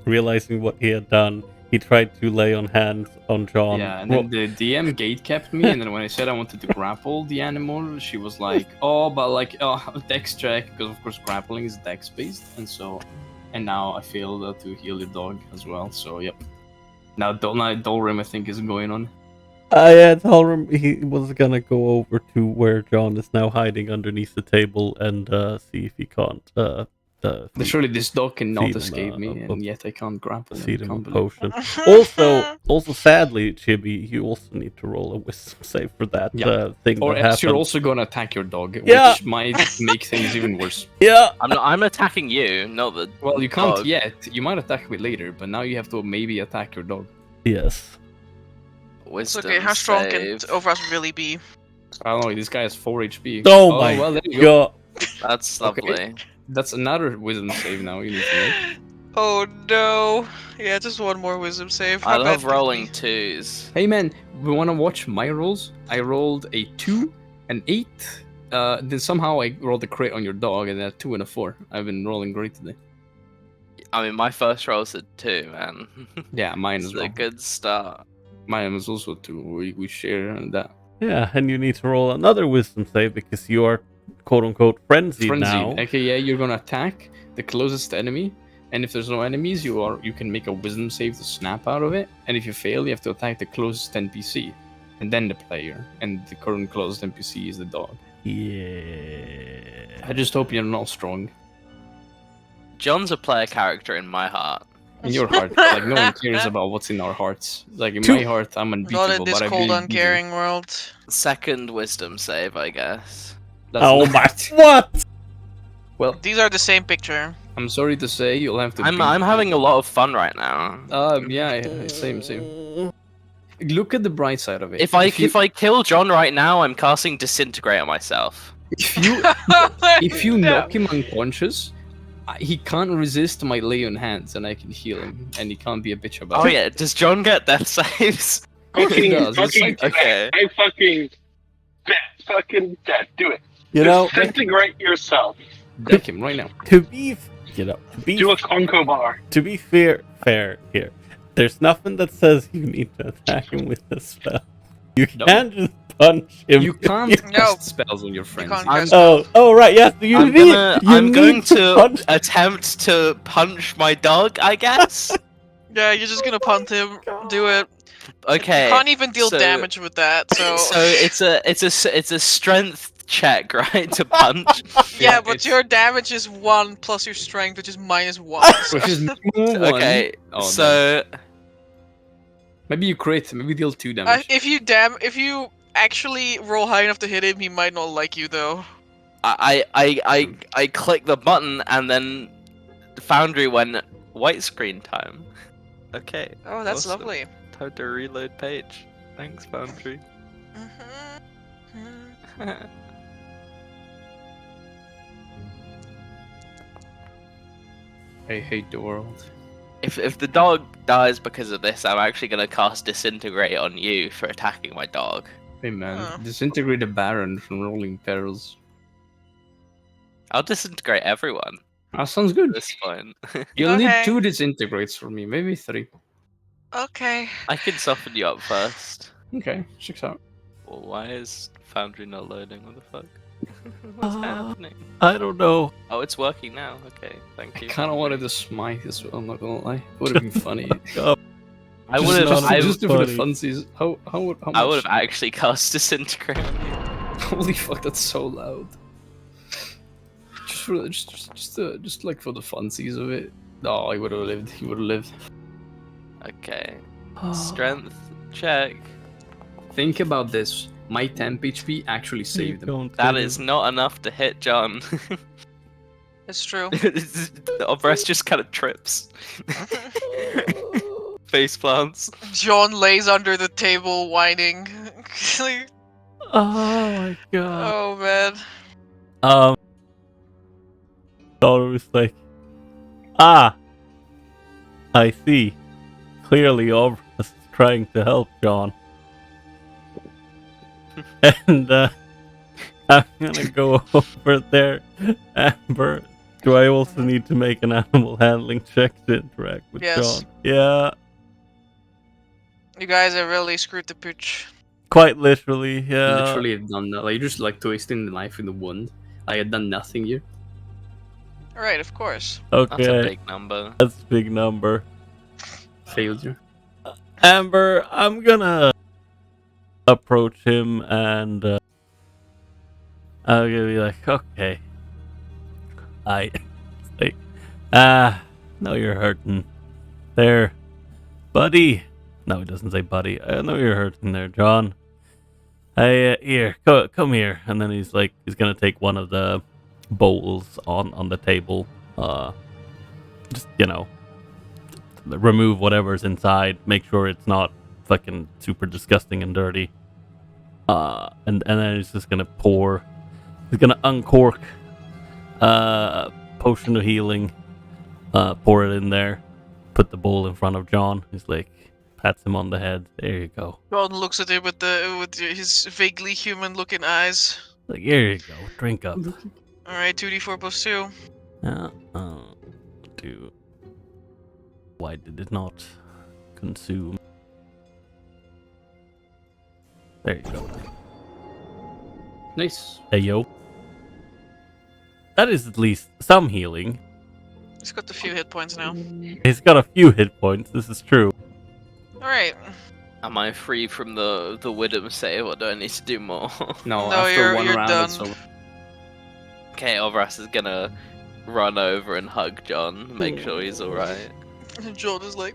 realizing what he had done, he tried to lay on hands on John. Yeah, and then the DM gate kept me, and then when I said I wanted to grapple the animal, she was like, dex check, because of course grappling is dex based, and now I failed to heal the dog as well, so yep. Now Dolrim I think is going on. Yeah, Dalrim, he was gonna go over to where John is now hiding underneath the table and see if he can't Surely this dog cannot feed him, escape me, and yet I can't grapple him. feed him a Can't believe it. potion. Also, sadly, Chibi, you also need to roll a wisdom save for that thing Or that else you're happened. also gonna attack your dog, Yeah. which might make things even worse. Yeah. I'm attacking you, not the. Well, you can't dog. yet. You might attack me later, but now you have to maybe attack your dog. Yes. It's Wisdom okay, how strong can save. Overus really be? I don't know. This guy has 4 HP. Oh my well, there you go. god. That's Okay. lovely. That's another wisdom save now you need to make. Oh no. Yeah, just one more wisdom save. I How love bad can it rolling be? twos. Hey man, we wanna watch my rolls? I rolled a 2, an 8. Then somehow I rolled a crit on your dog, and a 2 and a 4. I've been rolling great today. I mean, my first roll's a 2, man. Yeah, mine It's as a well. good start. Mine was also 2. We share that. Yeah, and you need to roll another wisdom save because you are quote unquote frenzied now. Okay, yeah, you're gonna attack the closest enemy, and if there's no enemies, you can make a wisdom save to snap out of it. And if you fail, you have to attack the closest NPC, and then the player. And the current closest NPC is the dog. Yeah. I just hope you're not strong. John's a player character in my heart. In your heart, like no one cares about what's in our hearts. Like in my heart, I'm Not unbeatable, in this but I cold, really beat you. uncaring world. Second wisdom save, I guess. That's Oh not- my! What? Well, These are the same picture. I'm sorry to say, you'll have to. I'm beat having a lot of fun right now. Yeah, same. Look at the bright side of it. If I kill John right now, I'm casting disintegrate on myself. If you No. knock him unconscious, he can't resist my lay on hands, and I can heal him, and he can't be a bitch about Oh it. yeah, does John get death saves? Fucking, does, it's fucking, like- okay. I fucking bet, fucking bet. Do it. You know, Disintegrate yourself. Deck him right now. to be fair, Do a Conco bar. to be fair here, there's nothing that says you need to attack him with a spell. You No. can't just punch him. You can't No. cast spells on your friends. can't I'm- cast- Oh, right, yes. You I'm need. gonna. You I'm need going to punch. attempt to punch my dog, I guess. Yeah, you're just gonna punt him. Do it. Okay. You can't even deal so- damage with that. So. So it's a strength check, right, to punch. Yeah, but it's- your damage is 1 plus your strength, which is -1. Which is minimum one. Okay. Oh, so maybe you crit. Maybe deal 2 damage. If you actually roll high enough to hit him, he might not like you though. I click the button and then the Foundry went white screen time. Okay. Oh, that's awesome. lovely. Time to reload page. Thanks, Foundry. Mhm. I hate the world. If the dog dies because of this, I'm actually gonna cast disintegrate on you for attacking my dog. Hey man, Huh. disintegrate the Baron from Rolling Perils. I'll disintegrate everyone That sounds at good. this point. You'll Okay. need 2 disintegrates for me, maybe 3. Okay. I can soften you up first. Okay, checks out. Well, why is Foundry not loading? What the fuck? What's happening? I don't know. Oh, it's working now. Okay, thank I you. kind of wanted to smite as well, I'm not gonna lie. It would have been funny. I Just- would have. just, I, just for the funny. funsies. How much? I would have actually cast disintegrate on you. Holy fuck, that's so loud. Just like for the funsies of it. No, he would have lived. He would have lived. Okay. Strength check. Think about this. My temp HP actually saved him. That is not enough to hit John. It's true. The Obrest just kind of trips. Face plants. John lays under the table whining. Oh my god. Oh man. Daughter was like, ah, I see. Clearly, Obras is trying to help John. And I'm gonna go over there. Amber, do I also need to make an animal handling check to interact with Yes. John? Yeah, You guys have really screwed the pooch. quite literally. Yeah. Literally have done that. Like, you're just like twisting the knife in the wound. I had done nothing here. Alright, of course. That's a Okay, big number. that's a big number. Failed you. Amber, I'm gonna approach him and I'm gonna be like, okay. Like, no, you're hurting there, buddy. No, he doesn't say buddy. I know you're hurting there, John. Hey, here, come here. And then he's gonna take one of the bowls on the table. Just, remove whatever's inside. Make sure it's not fucking super disgusting and dirty. And then he's just gonna pour. He's gonna uncork potion of healing. Pour it in there. Put the bowl in front of John. He's like, pats him on the head. There you go. John looks at him with his vaguely human-looking eyes. Like, here you go. Drink up. Alright, 2d4 plus 2. Do. Why did it not consume? There you go. Nice. Hey, yo. That is at least some healing. He's got a few hit points now. He's got a few hit points. This is true. Alright. Am I free from the Widom save, or do I need to do more? No, No, after one you're round, done. it's over. Okay, Ovras is gonna run over and hug John, make sure he's alright. John is like.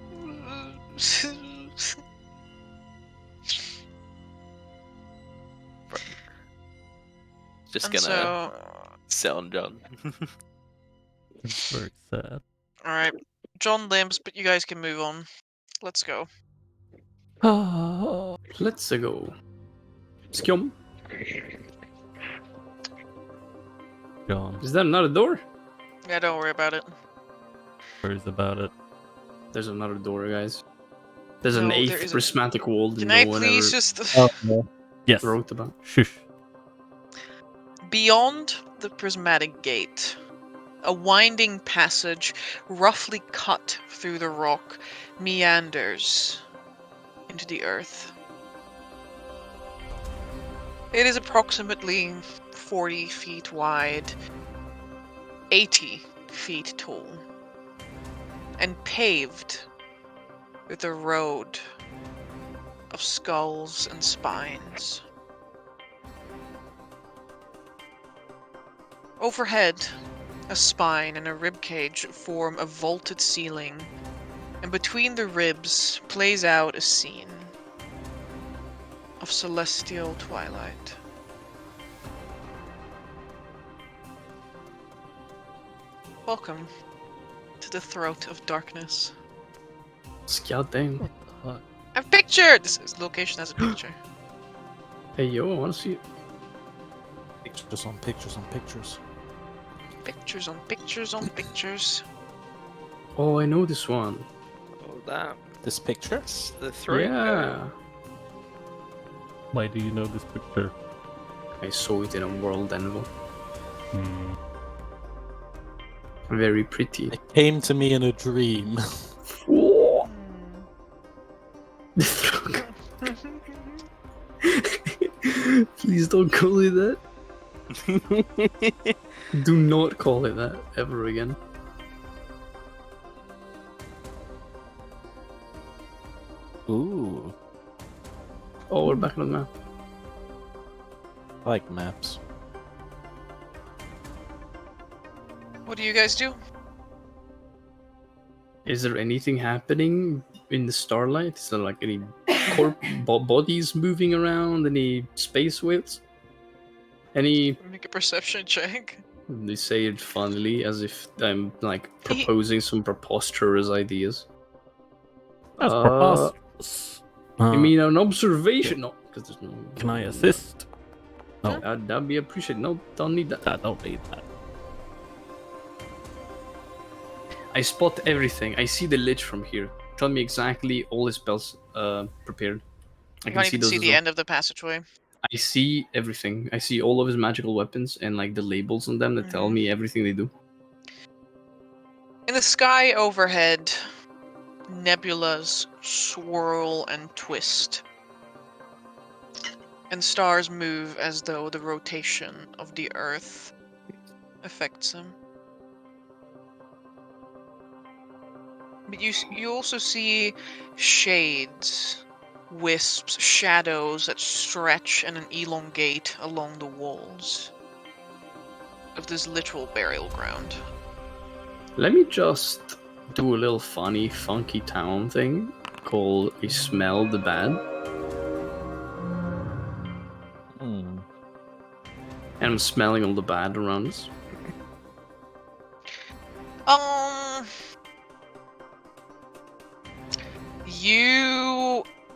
Just And gonna so, sit on John. It's very sad. alright. John limps, but you guys can move on. Let's go. Let's go. Skum. John Is that another door? Yeah, don't worry about it. worries about it. There's another door, guys. There's an No, there eighth isn't. prismatic wall that Can no I one please ever just. Yes. wrote about. Shush. Beyond the prismatic gate, a winding passage, roughly cut through the rock, meanders into the earth. It is approximately 40 feet wide, 80 feet tall, and paved with a road of skulls and spines. Overhead, a spine and a ribcage form a vaulted ceiling, and between the ribs plays out a scene of celestial twilight. Welcome to the throat of darkness. Scout thing. A picture! This location has a picture. Hey yo, I wanna see it. Pictures on pictures on pictures. Pictures on pictures on pictures. Oh, I know this one. Oh, that. This picture? That's the three. Yeah. Why do you know this picture? I saw it in a world envo. Hmm. Very pretty. It came to me in a dream. Please don't call it that. Do not call it that ever again. Ooh, Oh, we're back on the map. I like maps. What do you guys do? Is there anything happening in the starlight? Is there like any bodies moving around? Any space whales? Any? Make a perception check. They say it funnily, as if I'm like proposing some preposterous ideas. That's preposterous. I mean, an observation. No, because there's no. Can I assist? No, That'd be appreciated. No, don't need that. I don't need that. I spot everything. I see the lich from here. Tell me exactly all his spells prepared. I You can can't see even those see as the well. end of the passageway. I see everything. I see all of his magical weapons and like the labels on them that tell me everything they do. In the sky overhead, nebulas swirl and twist, and stars move as though the rotation of the earth affects them. But you also see shades, wisps, shadows that stretch and elongate along the walls of this literal burial ground. Let me just do a little funny, funky town thing called I Smell the Bad. Hmm. And I'm smelling all the bad around us.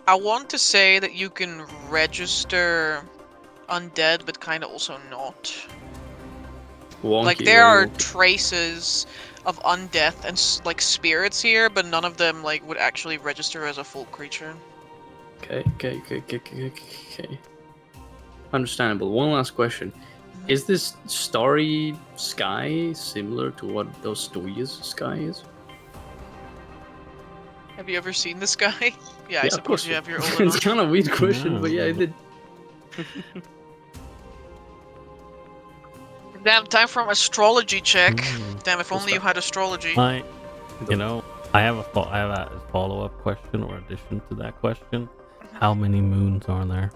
I want to say that you can register undead, but kind of also not. Wonky, Like, there are very wonky. traces of undeath and like spirits here, but none of them like would actually register as a full creature. Okay. Understandable. One last question. Is this starry sky similar to what Ostoya's sky is? Have you ever seen this guy? Yeah, I of suppose course. you have your own. It's kind of a weird question, but yeah, I did. Damn, time for an astrology check. Hmm. Damn, if only you had astrology. I have a follow-up question or addition to that question. How many moons are there?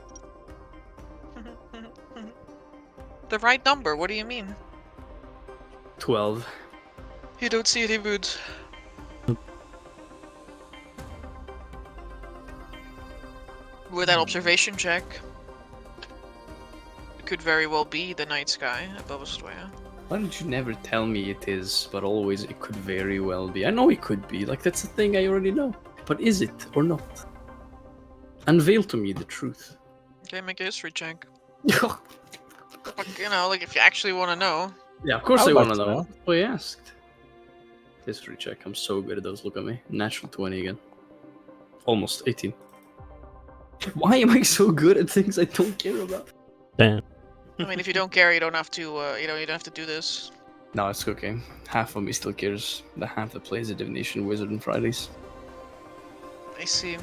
The right number, what do you mean? 12. You don't see any moons. With that observation check, it could very well be the night sky above Ostoya. Why don't you never tell me it is, but always it could very well be? I know it could be, like that's a thing I already know. But is it or not? Unveil to me the truth. Okay, make a history check. Yeah, But, like if you actually want to know. of course I I would want to like to know. know. That's why I asked. History check. I'm so good at those. Look at me. Natural 20 again. Almost 18. Why am I so good at things I don't care about? Damn. I mean, if you don't care, you don't have to. You don't have to do this. No, it's okay. Half of me still cares. The half that plays a divination wizard on Fridays. I see.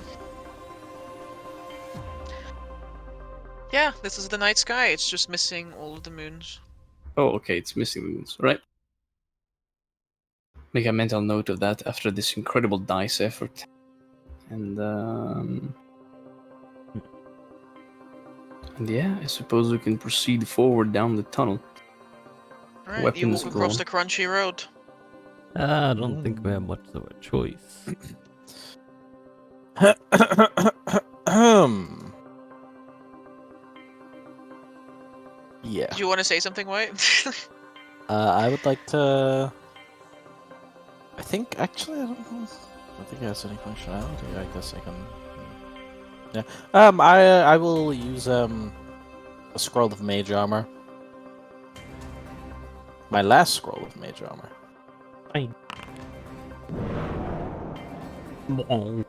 Yeah, this is the night sky. It's just missing all of the moons. Oh, okay. It's missing the moons. Right. Make a mental note of that after this incredible dice effort. And yeah, I suppose we can proceed forward down the tunnel. All right, you Weapons walk across drawn. the crunchy road. I don't think we have much of a choice. Yeah. Do you want to say something, White? I would like to. I think actually, I don't know. I think it has any functionality. I guess I can. Yeah. I will use a scroll of mage armor. My last scroll of mage armor. Fine. Bonk.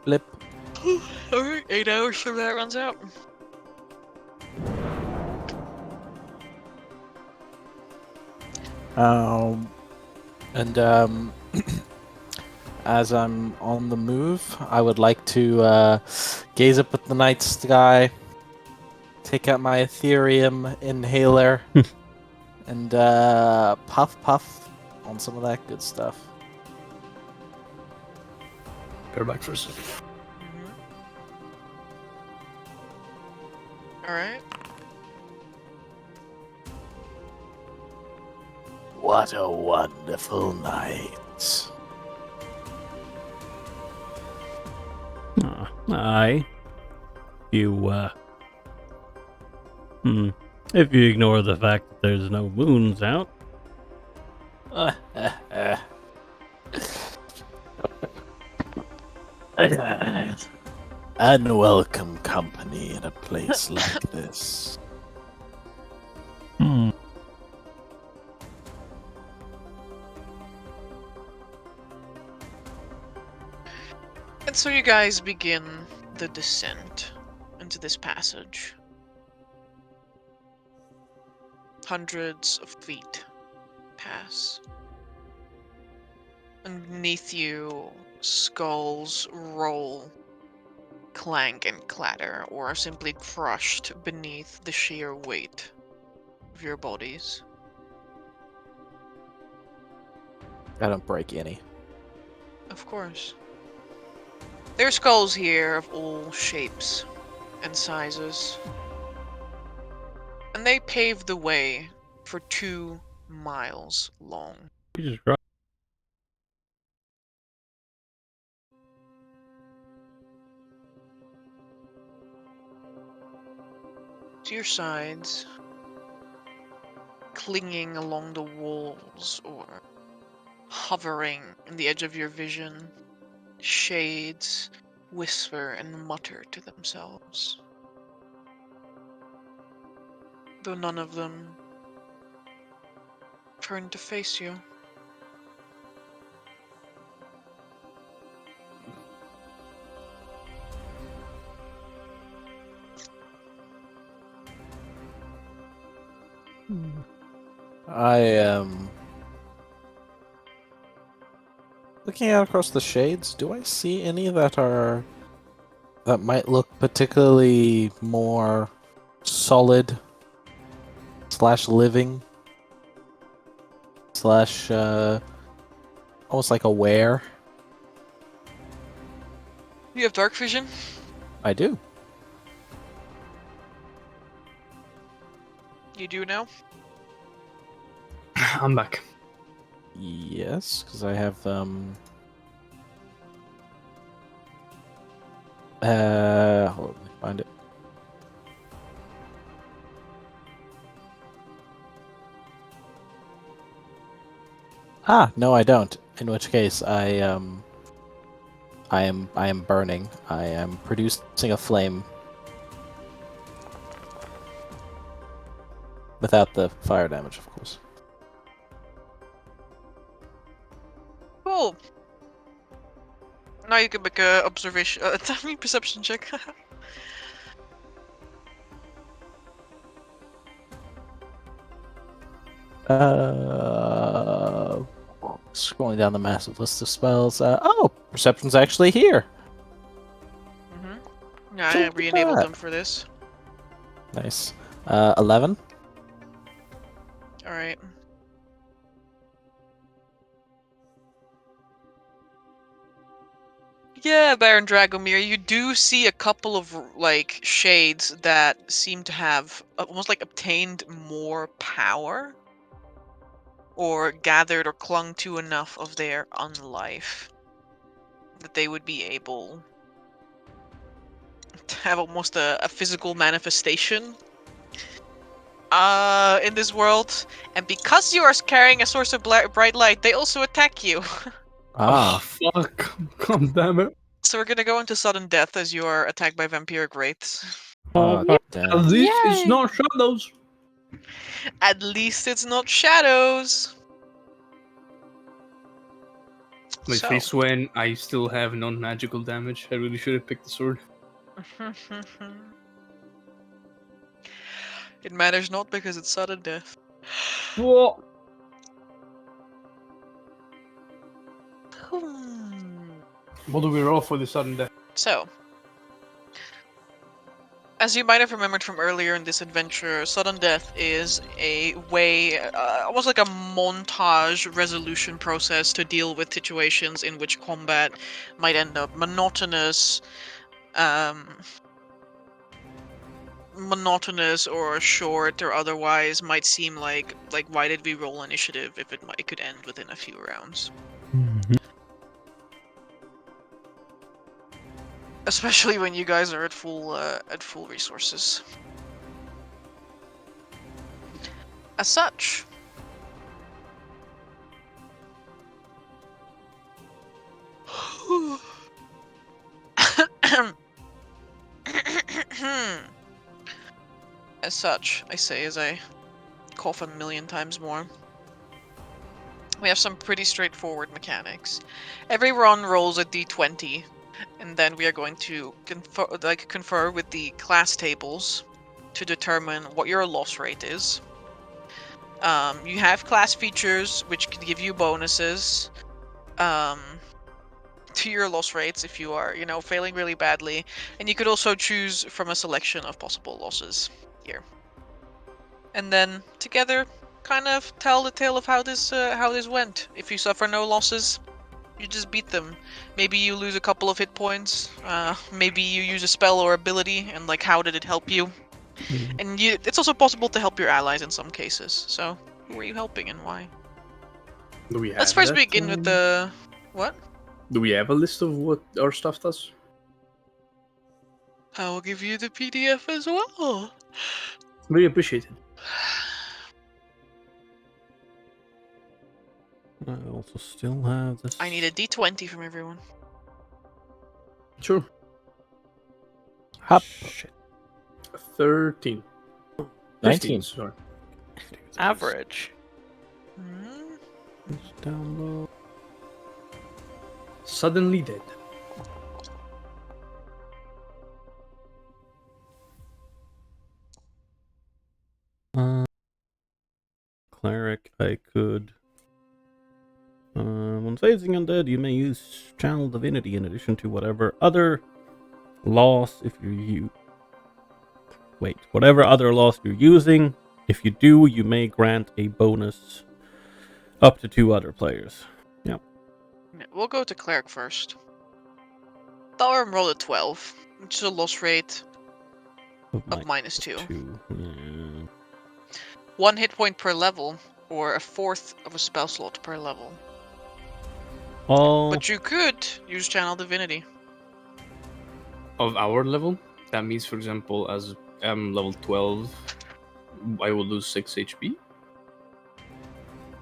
Flip. Alright, 8 hours till that runs out. And as I'm on the move, I would like to gaze up at the night sky, take out my Ethereum inhaler, and puff on some of that good stuff. Go back for a second. Alright. What a wonderful night. Aye. If you ignore the fact that there's no moons out. Unwelcome company in a place like this. Hmm. And so you guys begin the descent into this passage. Hundreds of feet pass. Underneath you, skulls roll, clank and clatter, or are simply crushed beneath the sheer weight of your bodies. I don't break any. Of course. There are skulls here of all shapes and sizes. And they pave the way for 2 miles long. Jesus Christ. To your sides, clinging along the walls or hovering in the edge of your vision, shades whisper and mutter to themselves. Though none of them turn to face you. I am looking out across the shades. Do I see any that might look particularly more solid / living / almost like aware? You have dark vision? I do. You do now? I'm back. Yes, because I have hold on, let me find it. No, I don't. In which case, I am burning. I am producing a flame without the fire damage, of course. Cool. Now you can make a observation, perception check. Scrolling down the massive list of spells. Perception's actually here. Yeah, I Look at re-enabled that. them for this. Nice. 11. Alright. Yeah, Baron Dragomir, you do see a couple of like shades that seem to have almost like obtained more power, or gathered or clung to enough of their unlife that they would be able to have almost a physical manifestation in this world. And because you are carrying a source of bright light, they also attack you. Oh, fuck. God damn it. So we're gonna go into sudden death as you are attacked by vampiric wraiths. Damn. At least it's not shadows. At least it's not shadows. My So. face when I still have non-magical damage. I really should have picked the sword. It matters not because it's sudden death. Whoa. What do we roll for the sudden death? So, as you might have remembered from earlier in this adventure, sudden death is a way, almost like a montage resolution process to deal with situations in which combat might end up monotonous or short, or otherwise might seem like why did we roll initiative if it could end within a few rounds. Especially when you guys are at full resources. As such, as such, I say as I cough a million times more. We have some pretty straightforward mechanics. Every run rolls a d20, and then we are going to confer with the class tables to determine what your loss rate is. You have class features which can give you bonuses to your loss rates if you are, failing really badly, and you could also choose from a selection of possible losses here. And then together, kind of tell the tale of how this went. If you suffer no losses, you just beat them. Maybe you lose a couple of hit points. Maybe you use a spell or ability, and how did it help you? And it's also possible to help your allies in some cases. So, who are you helping and why? Do we have Let's first that, begin with the what? Do we have a list of what our stuff does? I will give you the PDF as well. Very appreciated. I also still have this. I need a D20 from everyone. Sure. Hop. Shit. 13. 19. 15, sorry. Average. It's down low. Suddenly dead. Cleric, I could. When phasing undead, you may use Channel Divinity in addition to whatever other loss whatever other loss you're using. If you do, you may grant a bonus up to 2 other players. Yep. We'll go to cleric first. Dalrim rolled a 12, which is a loss rate of -2. 2. Yeah. 1 hit point per level, or a fourth of a spell slot per level. Oh, But you could use Channel Divinity. Of our level, that means, for example, as I'm level 12, I will lose 6 HP.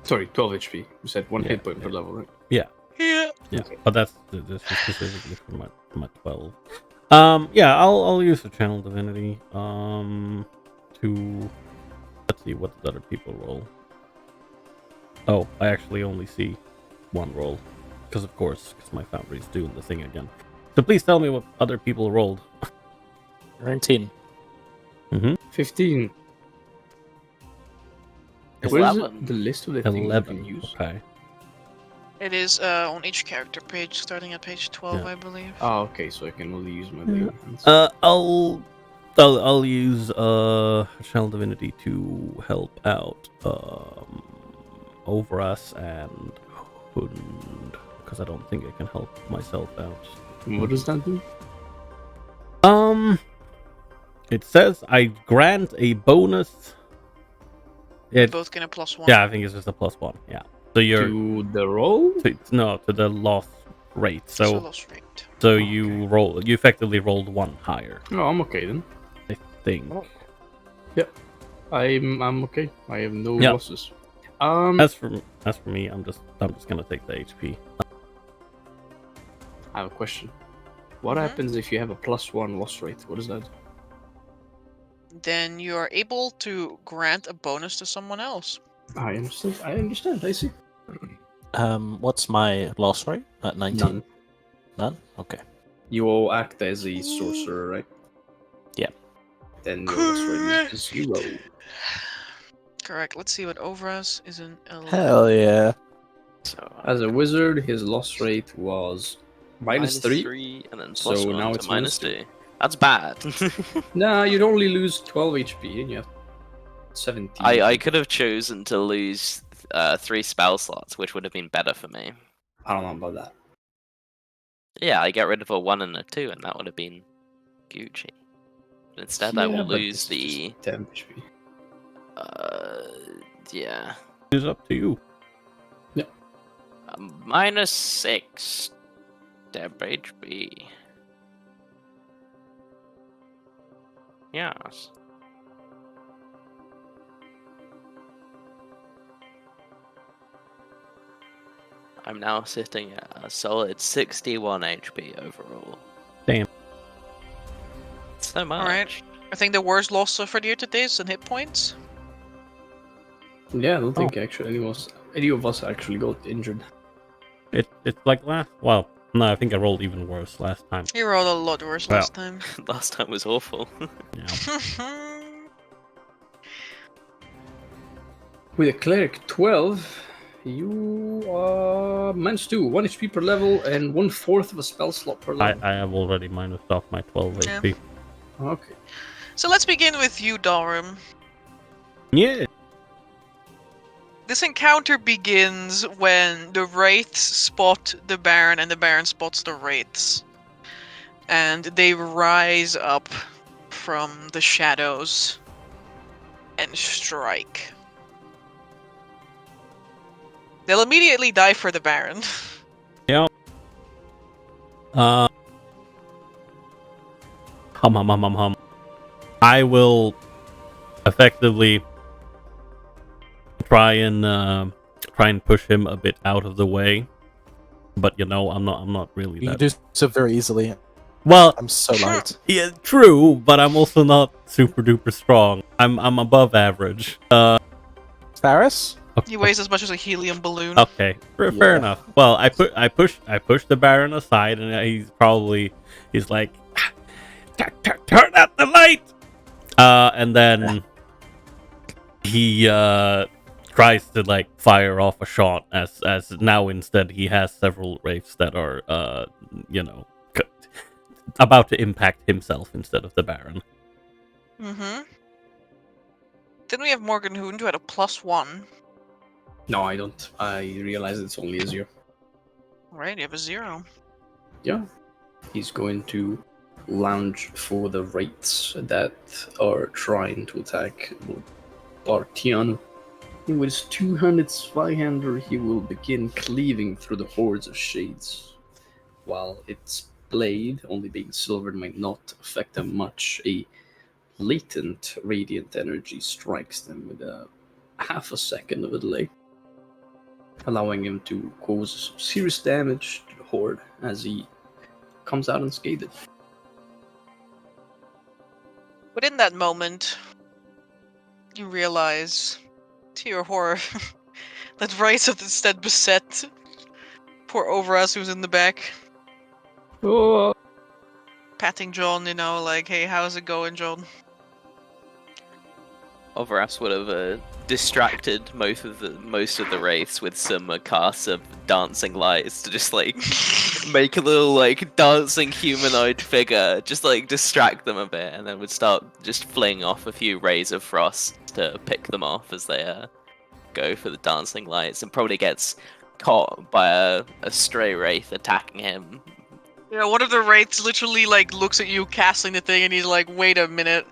Sorry, 12 HP. You said 1 Yeah, hit point per yeah. level, right? Yeah. yeah. Okay. But that's specifically for my 12. Yeah, I'll use the channel divinity. To let's see what did other people roll. Oh, I actually only see one roll, because of course, because my foundry's doing the thing again. So please tell me what other people rolled. 19. 15. Where is 11. the list of the things you 11. can use? Okay. It is on each character page, starting at page 12, Yeah. I believe. Oh, okay, so I can only use my Yeah. lay hands. I'll use channel divinity to help out over us and Hund, because I don't think I can help myself out. What does that do? It says I grant a bonus. You're It, both get a +1. yeah, I think it's just a +1. Yeah. So you're To the roll? to the loss rate. So So loss rate. you roll. You effectively rolled one higher. Oh, I'm okay then. I think. I'm okay. I have no Yeah. losses. As for me, I'm just gonna take the HP. I have a question. What Mhm. happens if you have a +1 loss rate? What is that? Then you are able to grant a bonus to someone else. I understand. I see. What's my loss rate at 19? None. None? Okay. You all act as a sorcerer, right? Yeah. Then your loss rate is 0. Correct. Let's see what over us is an 11. Hell yeah. So As a wizard, his loss rate was -3. -3 and then So +1 now to it's -2. That's bad. Nah, you'd only lose 12 HP and you have 17. I could have chosen to lose 3 spell slots, which would have been better for me. I don't know about that. Yeah, I get rid of a 1 and a 2, and that would have been Gucci. But instead, I Yeah, will but lose it's the. just 10 HP. Yeah. It's up to you. -6 Deb HP. Yes. I'm now sitting at a solid 61 HP overall. Damn. So much. Alright. I think the worst loss suffered here today is in hit points. Yeah, I don't think actually any of us actually got injured. It's like last. Well, no, I think I rolled even worse last time. You rolled a lot worse Well. last time. Last time was awful. Yeah. With a cleric 12, you managed to 1 HP per level and 1/4 of a spell slot per level. I have already minused off my 12 Yeah. HP. Okay. So let's begin with you, Dalrim. Yeah. This encounter begins when the Wraiths spot the Baron and the Baron spots the Wraiths. And they rise up from the shadows and strike. They'll immediately die for the Baron. Yeah. Hum. I will effectively try and push him a bit out of the way, but I'm not really You that. do so very easily. Well, I'm so light. yeah, true, but I'm also not super duper strong. I'm above average. Varus? He weighs as much as a helium balloon. Okay, fair Yeah. enough. Well, I push the Baron aside, and he's like, turn out the light. And then he tries to like fire off a shot as now instead he has several wraiths that are about to impact himself instead of the Baron. Mm-hmm. Then we have Morgen Hund, who had a +1. No, I don't. I realize it's only a 0. Right, you have a 0. Yeah. He's going to lounge for the wraiths that are trying to attack Artiano. And with his two-handed Zweihander, he will begin cleaving through the hordes of shades. While its blade, only being silvered, might not affect them much, a latent radiant energy strikes them with a half a second of a delay, allowing him to cause some serious damage to the horde as he comes out unscathed. But in that moment, you realize, to your horror, that Rice of instead beset poor Overus who's in the back, Oh. patting John, like, hey, how's it going, John? Overas would have distracted most of the wraiths with some casts of dancing lights to just like make a little like dancing humanoid figure, just like distract them a bit, and then would start just fling off a few rays of frost to pick them off as they go for the dancing lights, and probably gets caught by a stray wraith attacking him. Yeah, one of the Wraiths literally, like, looks at you casting the thing, and he's like, wait a minute.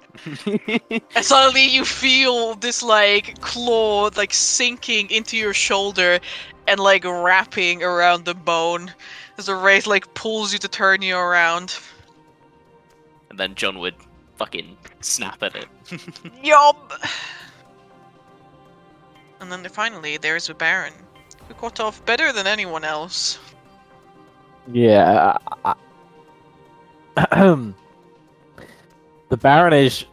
And suddenly you feel this, like, claw, like, sinking into your shoulder and, like, wrapping around the bone as the Wraith, like, pulls you to turn you around. And then John would fucking snap at it. Yup! And then finally, there's the Baron, who got off better than anyone else. Yeah. The Baron is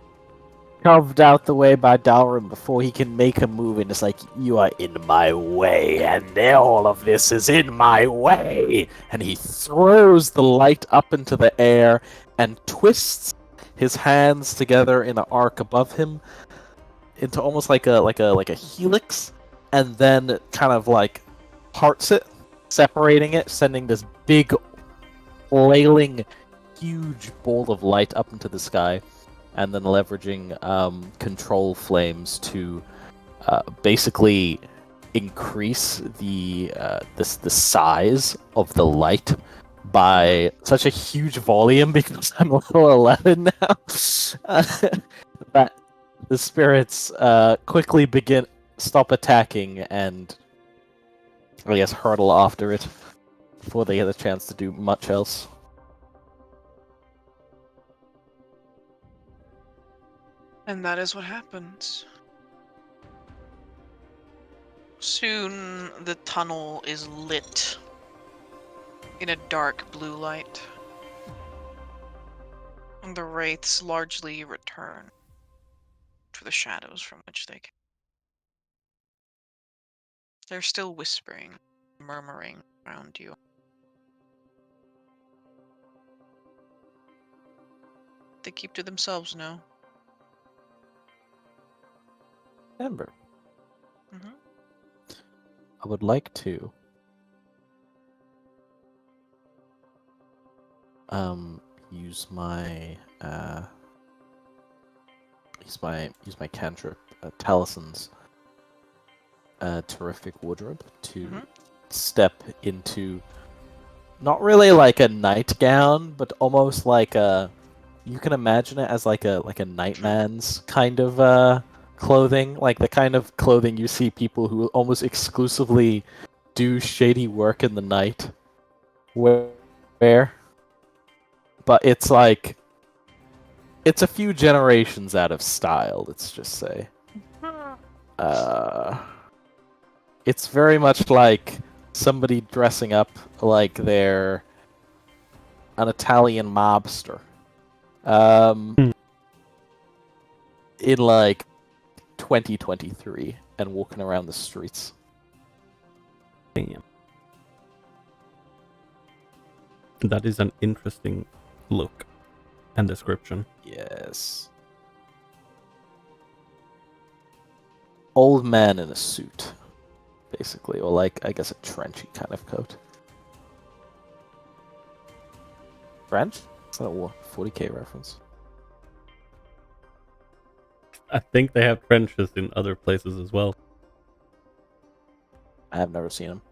shoved out the way by Dalrim before he can make a move, and it's like, you are in my way, and all of this is in my way. And he throws the light up into the air and twists his hands together in an arc above him into almost like a helix, and then kind of like parts it, separating it, sending this big flailing huge ball of light up into the sky, and then leveraging control flames to basically increase the size of the light by such a huge volume, because I'm level 11 now, that the spirits quickly stop attacking and, I guess, hurtle after it before they get a chance to do much else. And that is what happens. Soon the tunnel is lit in a dark blue light, and the wraiths largely return to the shadows from which they came. They're still whispering, murmuring around you. They keep to themselves now. Amber, Mm-hmm. I would like to use my cantrip, Talison's terrific wardrobe to step into not really like a nightgown, but almost like you can imagine it as like a nightman's kind of clothing, like the kind of clothing you see people who almost exclusively do shady work in the night wear. But it's like, it's a few generations out of style, let's just say. It's very much like somebody dressing up like they're an Italian mobster. In like 2023 and walking around the streets. Damn. That is an interesting look and description. Yes. Old man in a suit, basically, or like, I guess, a trenchy kind of coat. Trench? Is that a 40k reference? I think they have trenches in other places as well. I have never seen him.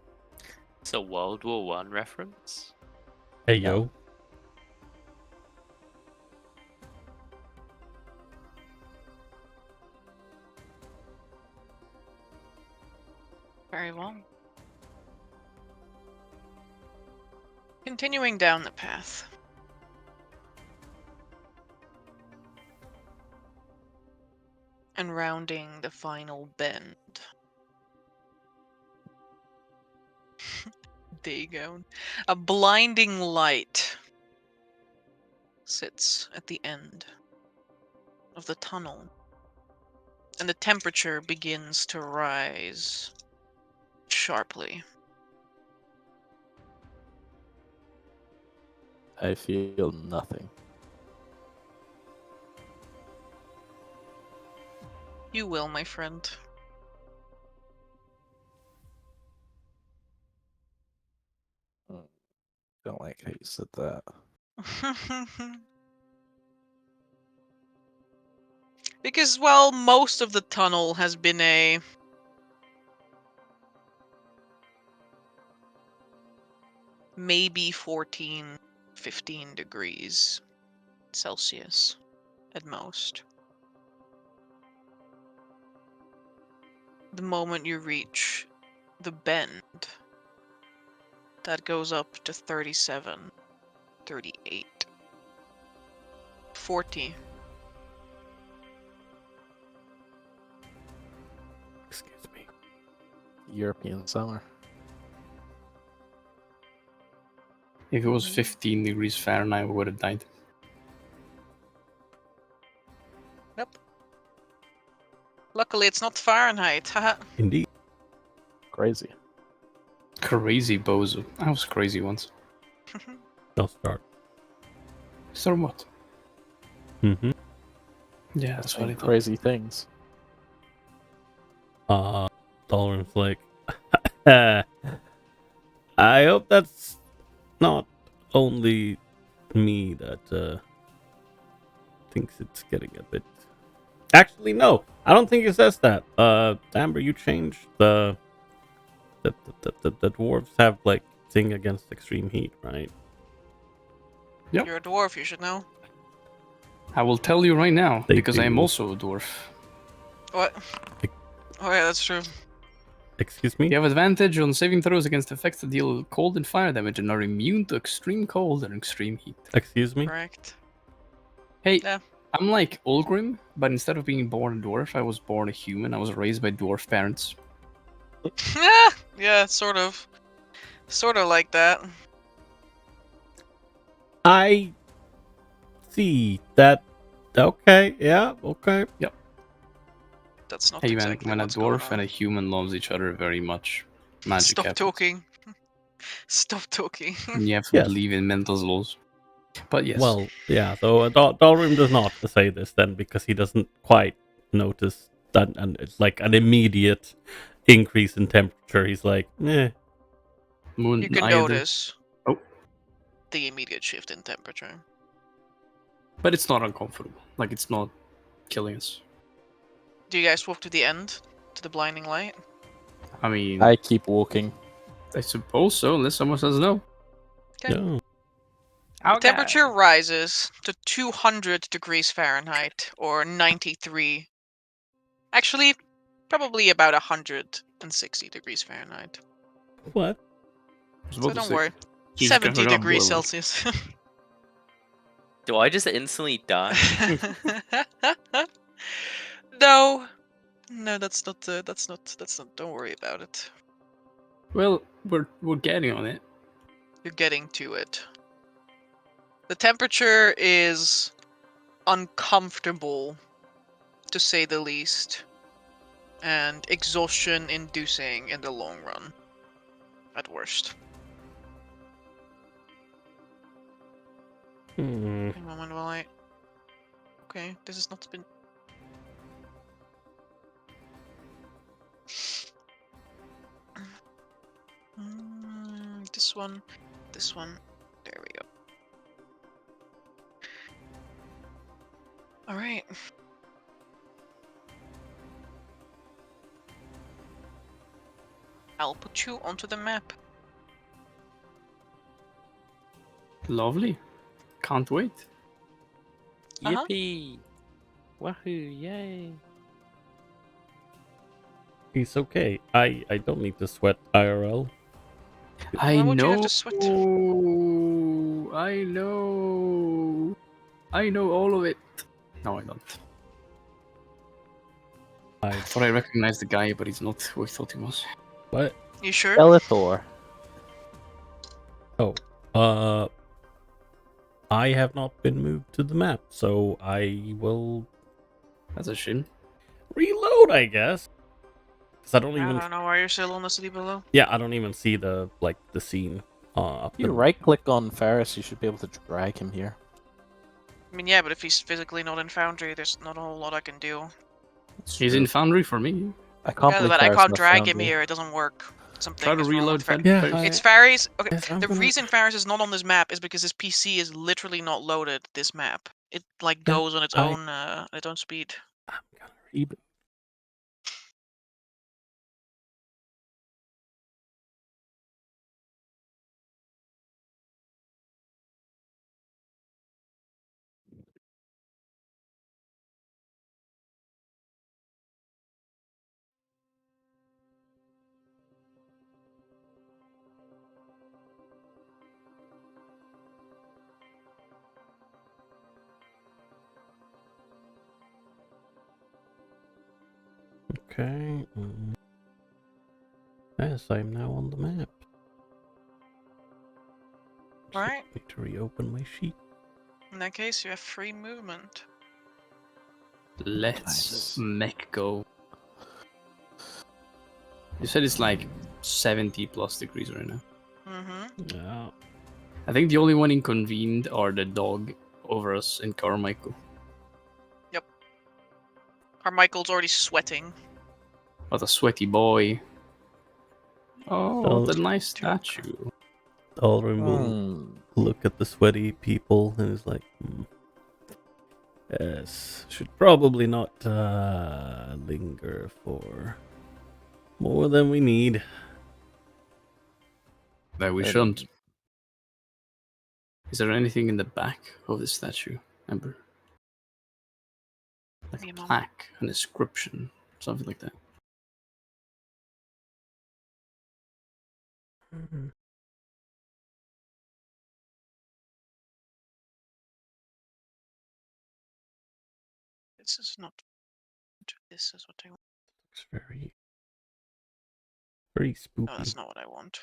It's a World War One reference. Hey, yo. Very well. Continuing down the path. And rounding the final bend. Dagon. A blinding light sits at the end of the tunnel. And the temperature begins to rise sharply. I feel nothing. You will, my friend. Don't like how you said that. Because, well, most of the tunnel has been a maybe 14, 15 degrees Celsius at most. The moment you reach the bend, that goes up to 37, 38, 40. Excuse me. European summer. If it was 15 degrees Fahrenheit, we would have died. Yep. Luckily, it's not Fahrenheit. Haha. Indeed. Crazy. Crazy bozo. I was crazy once. Don't start. So what? Mm-hmm. Yeah, that's what I thought. Crazy things. Dolorum's like, I hope that's not only me that thinks it's getting a bit. Actually, no, I don't think it says that. Amber, you changed the dwarves have like thing against extreme heat, right? Yep. You're a dwarf, you should know. I will tell you right now, They because I am do. also a dwarf. What? Oh yeah, that's true. Excuse me? You have advantage on saving throws against effects that deal cold and fire damage and are immune to extreme cold and extreme heat. Excuse me? Correct. Hey, Yeah. I'm like Ulgrim, but instead of being born a dwarf, I was born a human. I was raised by dwarf parents. Yeah, sort of. Sort of like that. I see that. Okay, yeah, okay. That's not Hey, exactly when a what's going dwarf on. and a human loves each other very much, magic Stop happens. talking. Stop talking. You have to Yes. believe in mental laws. But yes. Well, yeah, so Dalrim does not say this then because he doesn't quite notice that, and it's like an immediate increase in temperature. He's like, eh. Moon You can either. notice Oh. the immediate shift in temperature. But it's not uncomfortable. Like, it's not killing us. Do you guys walk to the end? To the blinding light? I mean, I keep walking. I suppose so, unless someone says no. Okay. No. The temperature rises to 200 degrees Fahrenheit, or 93. Actually, probably about 160 degrees Fahrenheit. What? I was So about to don't say, worry. you just 70 got degrees boiling. Celsius. Do I just instantly die? No. No, that's not, don't worry about it. Well, we're getting on it. You're getting to it. The temperature is uncomfortable, to say the least, and exhaustion-inducing in the long run, at worst. Hmm. A moment while I... Okay, this has not been... This one, there we go. Alright. I'll put you onto the map. Lovely. Can't wait. Uh-huh. Yippee! Wahoo! Yay! He's okay. I don't need to sweat IRL. I Why would you have know. to sweat? I know. I know all of it. No, I don't. I thought I recognized the guy, but he's not who I thought he was. What? You sure? Skeletor. Oh, I have not been moved to the map, so I will That's a shame. reload, I guess. Because I don't I even. don't know why you're still on the city below. Yeah, I don't even see the scene. Up If you the- right click on Ferris, you should be able to drag him here. I mean, yeah, but if he's physically not in Foundry, there's not a whole lot I can do. That's He's true. in Foundry for me. I can't Yeah, believe but I Ferris can't left drag him Foundry. here. It doesn't work. Something Try to is wrong reload with Fer- Fed. Yeah, Ferris. It's Faris. Okay, Yes, I'm the gonna- reason Faris is not on this map is because his PC is literally not loaded. This map, it like Yeah, goes on its own speed. I'm gonna reboot. Okay. Yes, I'm now on the map. All right. Need to reopen my sheet. In that case, you have free movement. Let's Nice. mech go. You said it's like 70 plus degrees right now. Mm-hmm. Yeah. I think the only one inconvened are the dog over us in Carmichael. Carmichael's already sweating. What a sweaty boy. Oh, Oh. what a nice statue. Alrin will Hmm. look at the sweaty people and is like, yes, should probably not linger for more than we need. No, we shouldn't. Is there anything in the back of the statue, Ember? Like Me a a moment. plaque, an inscription, something like that. This is not. This is what I want. Looks very, very spooky. No, that's not what I want.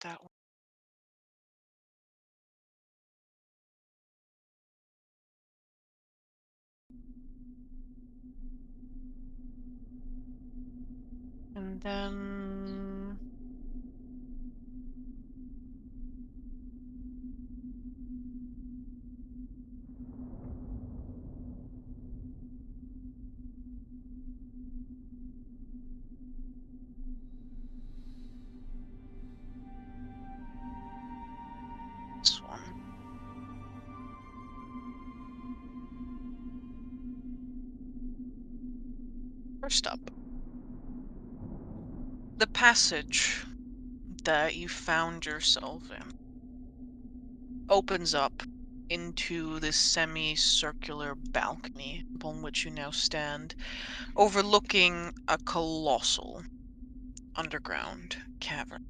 That one. And then. This one. First up, the passage that you found yourself in opens up into this semicircular balcony upon which you now stand, overlooking a colossal underground cavern.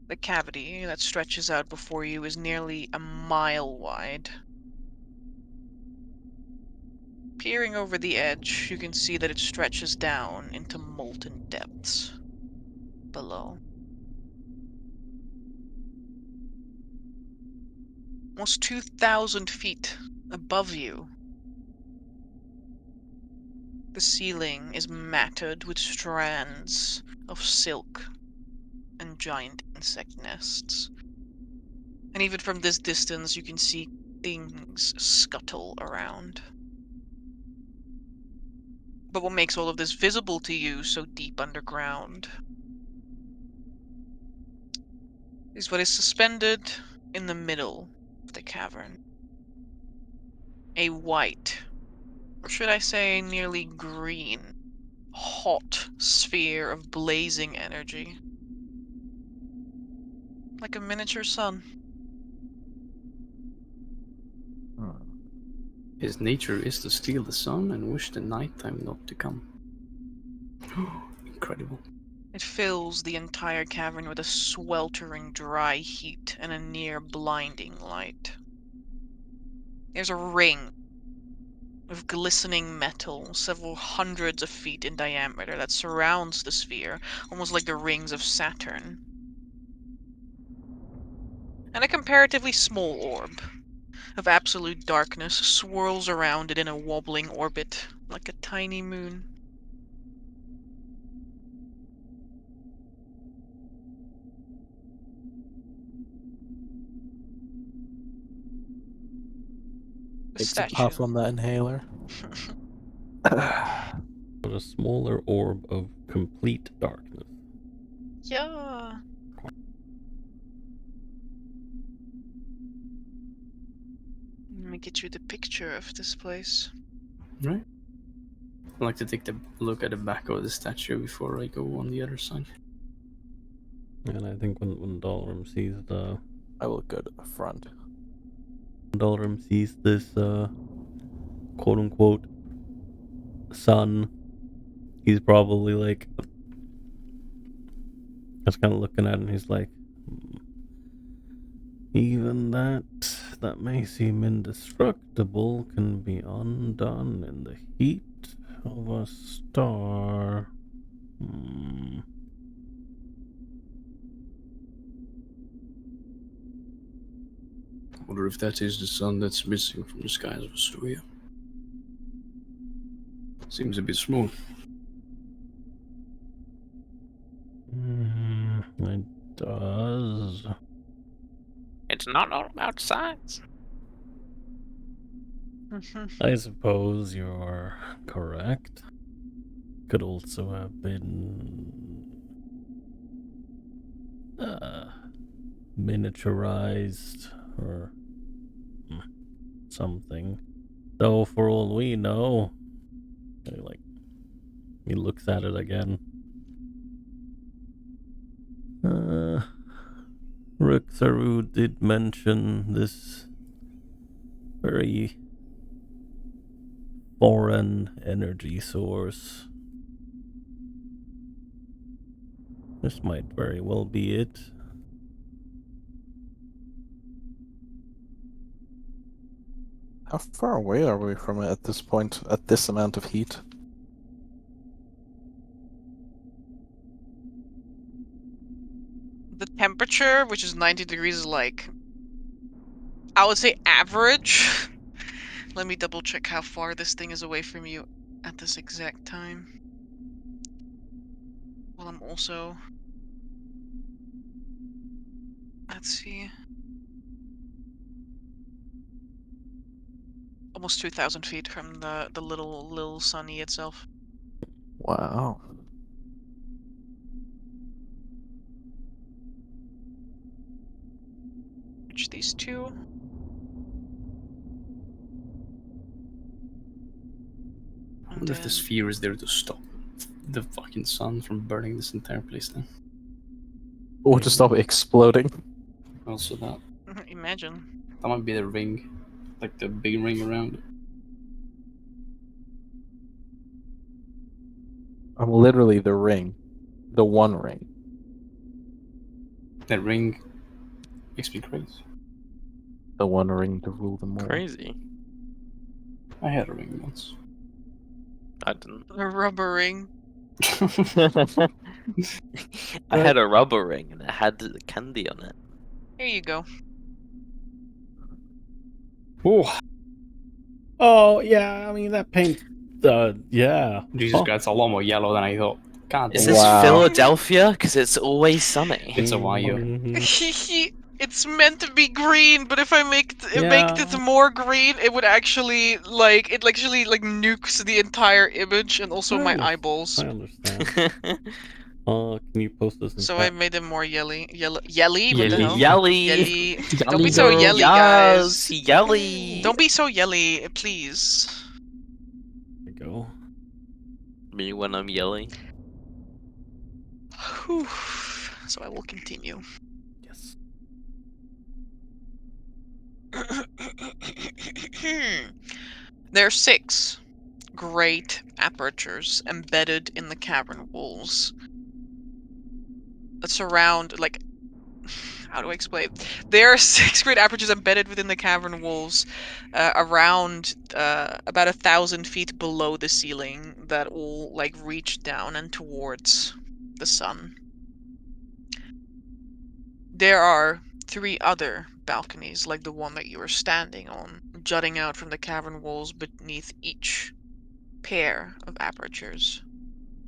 The cavity that stretches out before you is nearly a mile wide. Peering over the edge, you can see that it stretches down into molten depths below. Almost 2,000 feet above you, the ceiling is matted with strands of silk and giant insect nests. And even from this distance, you can see things scuttle around. But what makes all of this visible to you so deep underground is what is suspended in the middle of the cavern. A white, or should I say nearly green, hot sphere of blazing energy. Like a miniature sun. His nature is to steal the sun and wish the nighttime not to come. Incredible. It fills the entire cavern with a sweltering dry heat and a near blinding light. There's a ring of glistening metal several hundreds of feet in diameter that surrounds the sphere, almost like the rings of Saturn. And a comparatively small orb of absolute darkness swirls around it in a wobbling orbit, like a tiny moon. The Takes a statue. puff on that inhaler. But a smaller orb of complete darkness. Yeah. Let me get you the picture of this place. Right? I'd like to take a look at the back of the statue before I go on the other side. And I think when Dalrim sees the I will go to the front. Dalrim sees this quote unquote sun, he's probably like just kind of looking at it and he's like, even that may seem indestructible can be undone in the heat of a star. Wonder if that is the sun that's missing from the skies of Ostoya. Seems a bit small. It does. It's not all about size. I suppose you're correct. Could also have been miniaturized or something. Though for all we know, he looks at it again. Rixaru did mention this very foreign energy source. This might very well be it. How far away are we from it at this point, at this amount of heat? The temperature, which is 90 degrees, is like, I would say average. Let me double check how far this thing is away from you at this exact time. Well, I'm also... Let's see. Almost 2,000 feet from the little sunny itself. Wow. Which these two. I wonder if the sphere is there to stop the fucking sun from burning this entire place down. Or to stop exploding. Also that. Imagine. That might be the ring. Like the big ring around it. I'm literally the ring. The one ring. That ring makes me crazy. The one ring to rule them all. Crazy. I had a ring once. I didn't. A rubber ring. I had a rubber ring and it had the candy on it. Here you go. Oh, Oh, yeah, I mean, that paint, yeah. Jesus Oh. Christ, it's a lot more yellow than I thought. God Is damn. this Wow. Philadelphia? Because it's always sunny. It's a Ohio. It's meant to be green, but if I make it Yeah. more green, it would actually nukes the entire image and also my Nice. eyeballs. I understand. Can you post this in So chat? I made them more yelly. What the hell? Yelly. Yelly. Don't Yelly be so girl. yelly, Yes, guys. yelly. Don't be so yelly, please. There you go. Me when I'm yelling. Whew. So I will continue. Yes. There are 6 great apertures embedded in the cavern walls that surround, like, how do I explain? There are 6 great apertures embedded within the cavern walls, around about 1,000 feet below the ceiling, that all like reach down and towards the sun. There are 3 other balconies, like the one that you are standing on, jutting out from the cavern walls beneath each pair of apertures.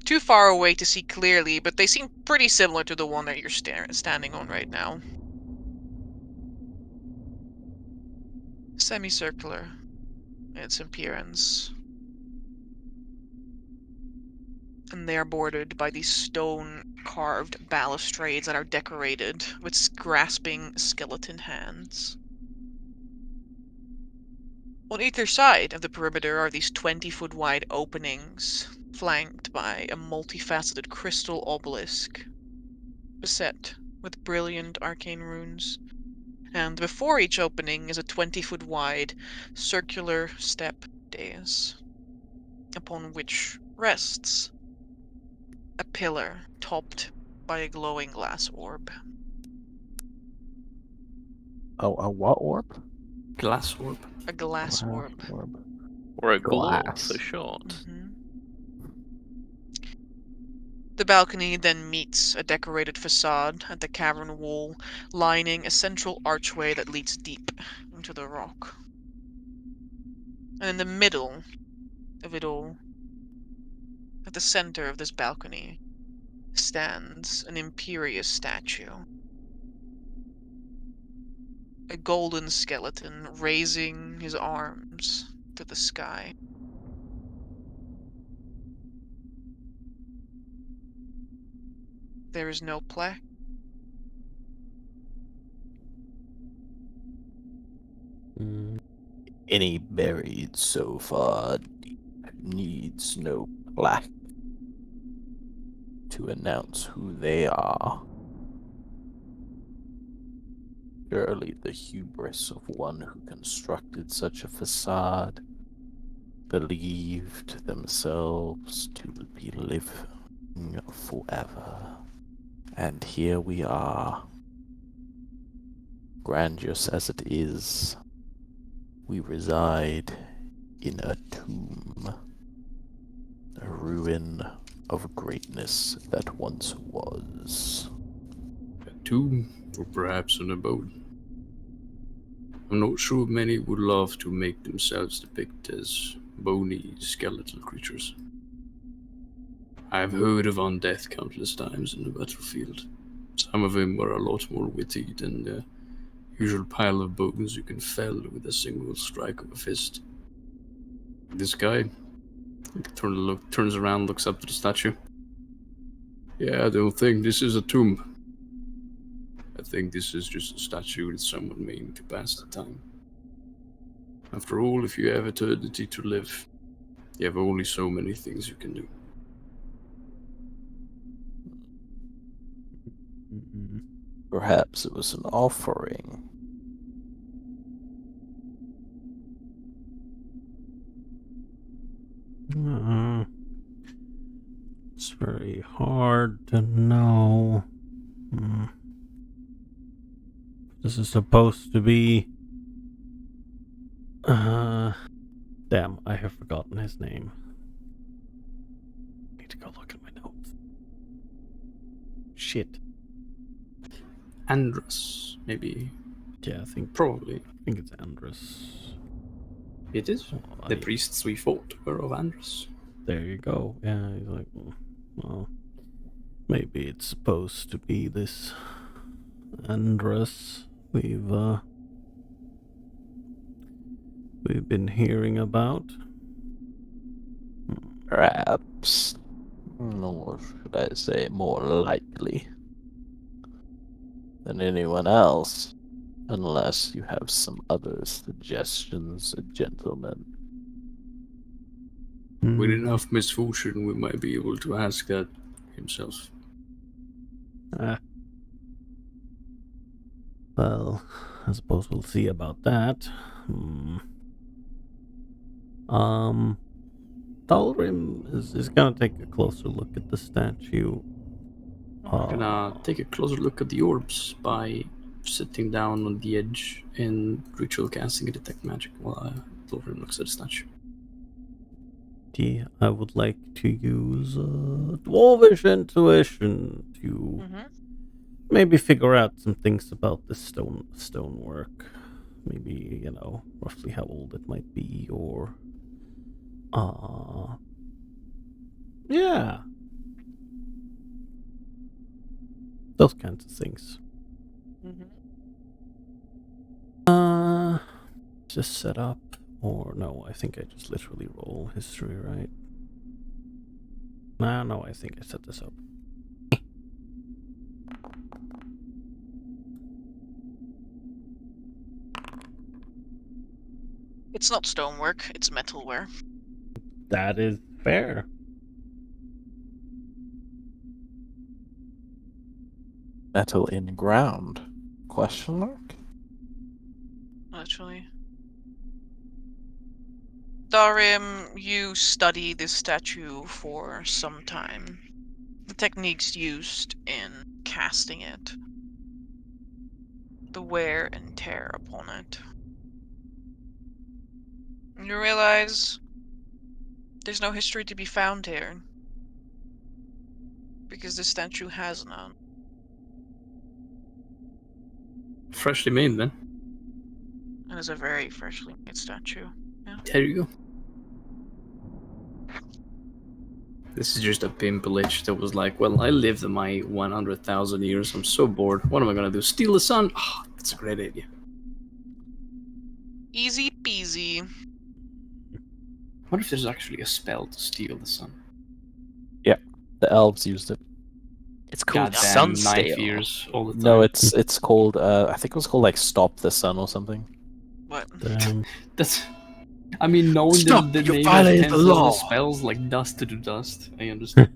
Too far away to see clearly, but they seem pretty similar to the one that you're standing on right now. Semicircular in its appearance. And they are bordered by these stone-carved balustrades that are decorated with grasping skeleton hands. On either side of the perimeter are these 20-foot wide openings, flanked by a multifaceted crystal obelisk, beset with brilliant arcane runes. And before each opening is a 20-foot wide circular step dais, upon which rests a pillar topped by a glowing glass orb. Oh, a what orb? Glass orb. A glass orb. Or a globe Glass. for short. The balcony then meets a decorated facade at the cavern wall, lining a central archway that leads deep into the rock. And in the middle of it all, at the center of this balcony, stands an imperious statue. A golden skeleton raising his arms to the sky. There is no plaque. Any buried so far needs no plaque to announce who they are. Surely the hubris of one who constructed such a facade believed themselves to be living forever. And here we are, grandiose as it is, we reside in a tomb, a ruin of greatness that once was. A tomb, or perhaps an abode. I'm not sure many would love to make themselves depict as bony, skeletal creatures. I've heard of undead countless times in the battlefield. Some of them were a lot more witty than the usual pile of bones you can fell with a single strike of a fist. This guy turns around, looks up to the statue. Yeah, I don't think this is a tomb. I think this is just a statue that someone made to pass the time. After all, if you have eternity to live, you have only so many things you can do. Perhaps it was an offering. It's very hard to know. This is supposed to be... Damn, I have forgotten his name. Need to go look at my notes. Shit. Andrus, maybe. Yeah, I think it's Andrus. It is. Oh, The priests we fought were of Andrus. There you go. Yeah, he's like, well, maybe it's supposed to be this Andrus we've been hearing about. Perhaps. Or should I say more likely than anyone else. Unless you have some other suggestions, gentlemen. With enough misfortune, we might be able to ask that himself. Well, I suppose we'll see about that. Dalrim is gonna take a closer look at the statue. I'm gonna take a closer look at the orbs by sitting down on the edge and ritual casting a detect magic while Dalrim looks at the statue. I would like to use dwarvish intuition to maybe figure out some things about this stonework. Maybe, roughly how old it might be, or yeah. Those kinds of things. Just set up, or no, I think I just literally roll history, right? No, I think I set this up. It's not stonework, it's metalware. That is fair. Metal in ground? Question mark? Actually. Darim, you study this statue for some time. The techniques used in casting it. The wear and tear upon it. You realize there's no history to be found here. Because the statue has none. Freshly made, then. It is a very freshly made statue. Yeah. There you go. This is just a pimpleage that was like, well, I lived my 100,000 years. I'm so bored. What am I gonna do? Steal the sun? Oh, that's a great idea. Easy peasy. What if there's actually a spell to steal the sun? The elves used it. It's called Goddamn Sunstale. knife ears all the time. No, it's called, I think it was called, like, Stop the Sun or something. What? That's. I mean, knowing Stop, the you name violated of the 10 law. spells like dust to do dust, I understand.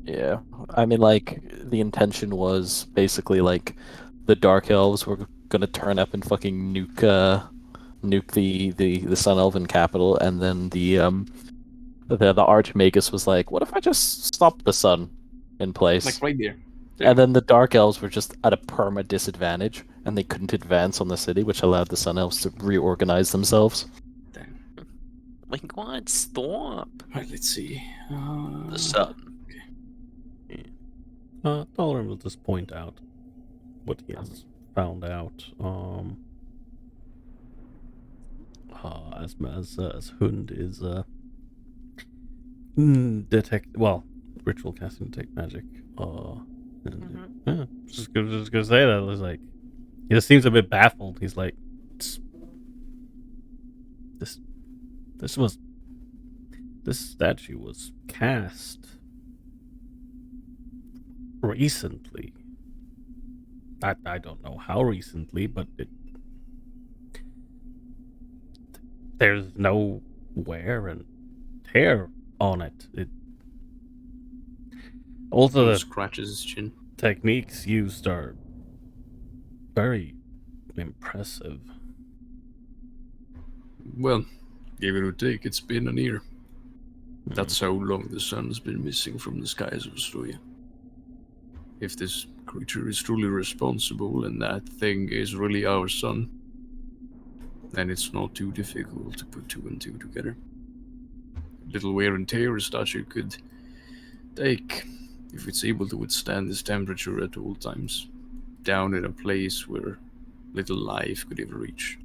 Yeah. I mean, like, the intention was basically, like, the Dark Elves were gonna turn up and fucking nuke the Sun Elven capital, and then the Archmagus was like, what if I just stop the sun in place? Like right there. And then the Dark Elves were just at a perma disadvantage, and they couldn't advance on the city, which allowed the Sun Elves to reorganize themselves. Damn. My god, stop. Right, let's see. The sun. Dalrim will just point out what he has found out. As Hund is ritual casting detect magic. Just gonna say that. It was like, he just seems a bit baffled. He's like, this statue was cast recently. I don't know how recently, but there's no wear and tear on it. Also, the scratches his chin. techniques used are very impressive. Well, give it or take, it's been an year. That's how long the sun's been missing from the skies of Ostoya. If this creature is truly responsible and that thing is really our sun, then it's not too difficult to put 2 and 2 together. Little wear and tear a statue could take, if it's able to withstand this temperature at all times, down in a place where little life could ever reach.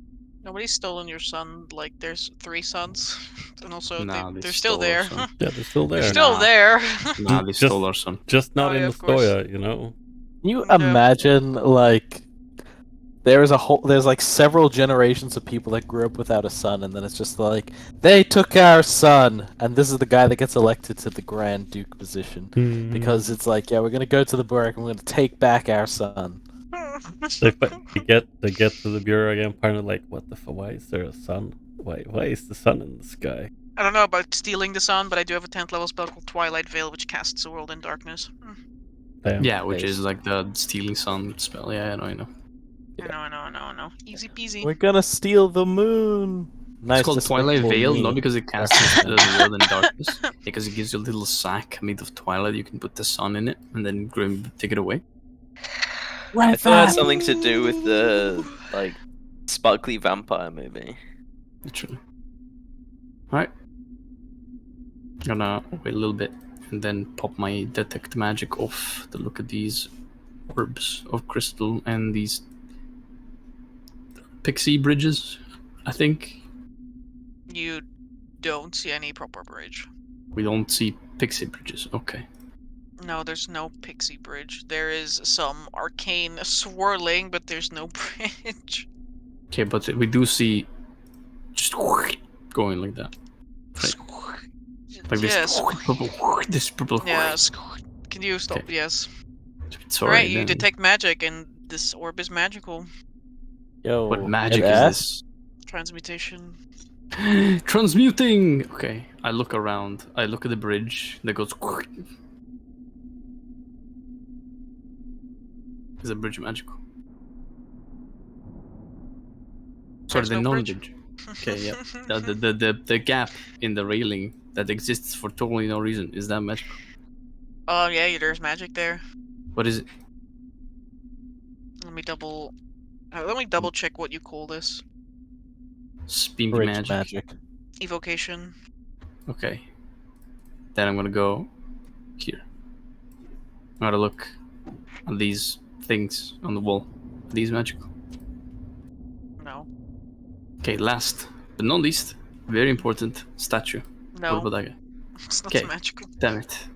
Nobody's stolen your sun. Like, there's 3 suns, and also Nah, they they're still stole our there. sun. Yeah, they're still there. They're still Nah. there. Nah, they stole our sun. Just not Oh, in yeah, of course. Ostoya, you know? Can you Yeah. imagine, like, there's like several generations of people that grew up without a son, and then it's just like, they took our son, and this is the guy that gets elected to the Grand Duke position. Because it's like, yeah, we're gonna go to the Burg and we're gonna take back our son. They get to the Bureau again, kind of like, what the fuck? Why is there a sun? Why is the sun in the sky? I don't know about stealing the sun, but I do have a 10th level spell called Twilight Veil, which casts a world in darkness. Damn. Yeah, which is like the stealing sun spell. Yeah, I know. I know. Easy peasy. We're gonna steal the moon. Nice It's called Twilight despicable Veil, me. not because it casts the world in darkness, because it gives you a little sack made of twilight. You can put the sun in it, and then Grim take it away. I thought it had something to do with the like sparkly vampire movie. Literally. Alright. Gonna wait a little bit and then pop my detect magic off to look at these orbs of crystal and these pixie bridges, I think. You don't see any proper bridge. We don't see pixie bridges. Okay. No, there's no pixie bridge. There is some arcane swirling, but there's no bridge. Okay, but we do see just going like that. Like Yes. this purple. Yes. Can you stop? Okay. Yes. Sorry. Alright, you then. detect magic, and this orb is magical. Yo, What magic it is Transmutation. this? Transmuting! Okay, I look around. I look at the bridge that goes. Is the bridge magical? Sorry, There's the no bridge. non-bridge. Okay, yeah. The gap in the railing that exists for totally no reason. Is that magical? Oh yeah, there's magic there. What is it? Let me double check what you call this. Spin Bridge magic. Evocation. Okay. Then I'm gonna go here. I'm gonna look on these things on the wall. Are these magical? No. Okay, last but not least, very important statue. No. What about that guy? It's not Okay. magical. Damn it.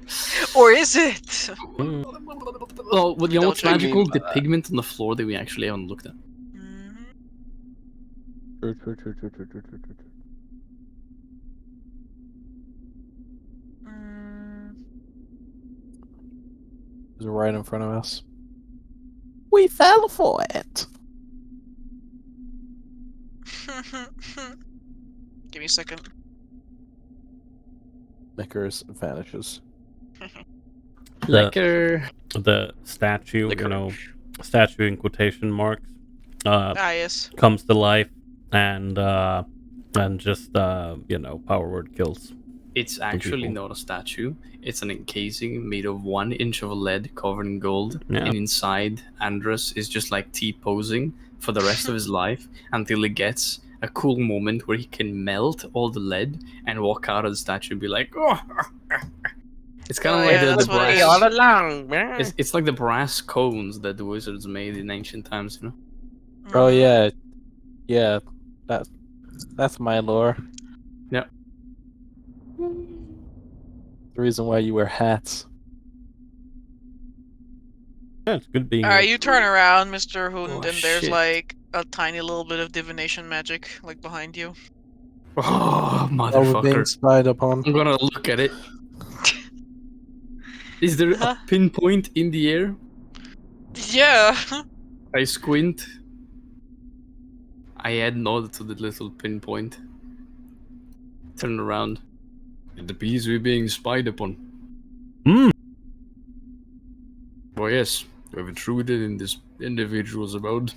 Or is it? Mm. Oh, well, you know what's Double check. magical? The pigment on the floor that we actually haven't looked at. Mhm. True. Mm. It's right in front of us. We fell for it. Give me a second. Knickers vanishes. Lecker. The statue, statue in quotation marks, Yes. comes to life and just power word kills. It's actually people. not a statue. It's an encasing made of 1 inch of lead covered in gold. Yeah. And inside, Andrus is just like T-posing for the rest of his life until he gets a cool moment where he can melt all the lead and walk out of the statue and be like, oh. It's kind of Oh, like yeah, the that's what it brass. is. along, man. It's like the brass cones that the wizards made in ancient times, you know? Oh Mhm. yeah. That's my lore. Yeah. The reason why you wear hats. Yeah, it's good being. Alright, you turn around, Mr. Hund, Oh, and there's shit. like a tiny little bit of divination magic like behind you. Oh, While we're being motherfucker. spied upon. I'm gonna look at it. Is there Huh? a pinpoint in the air? Yeah. I squint. I add nod to the little pinpoint. Turn around. It appears we're being spied upon. Hmm. Oh yes, we have intruded in this individual's abode.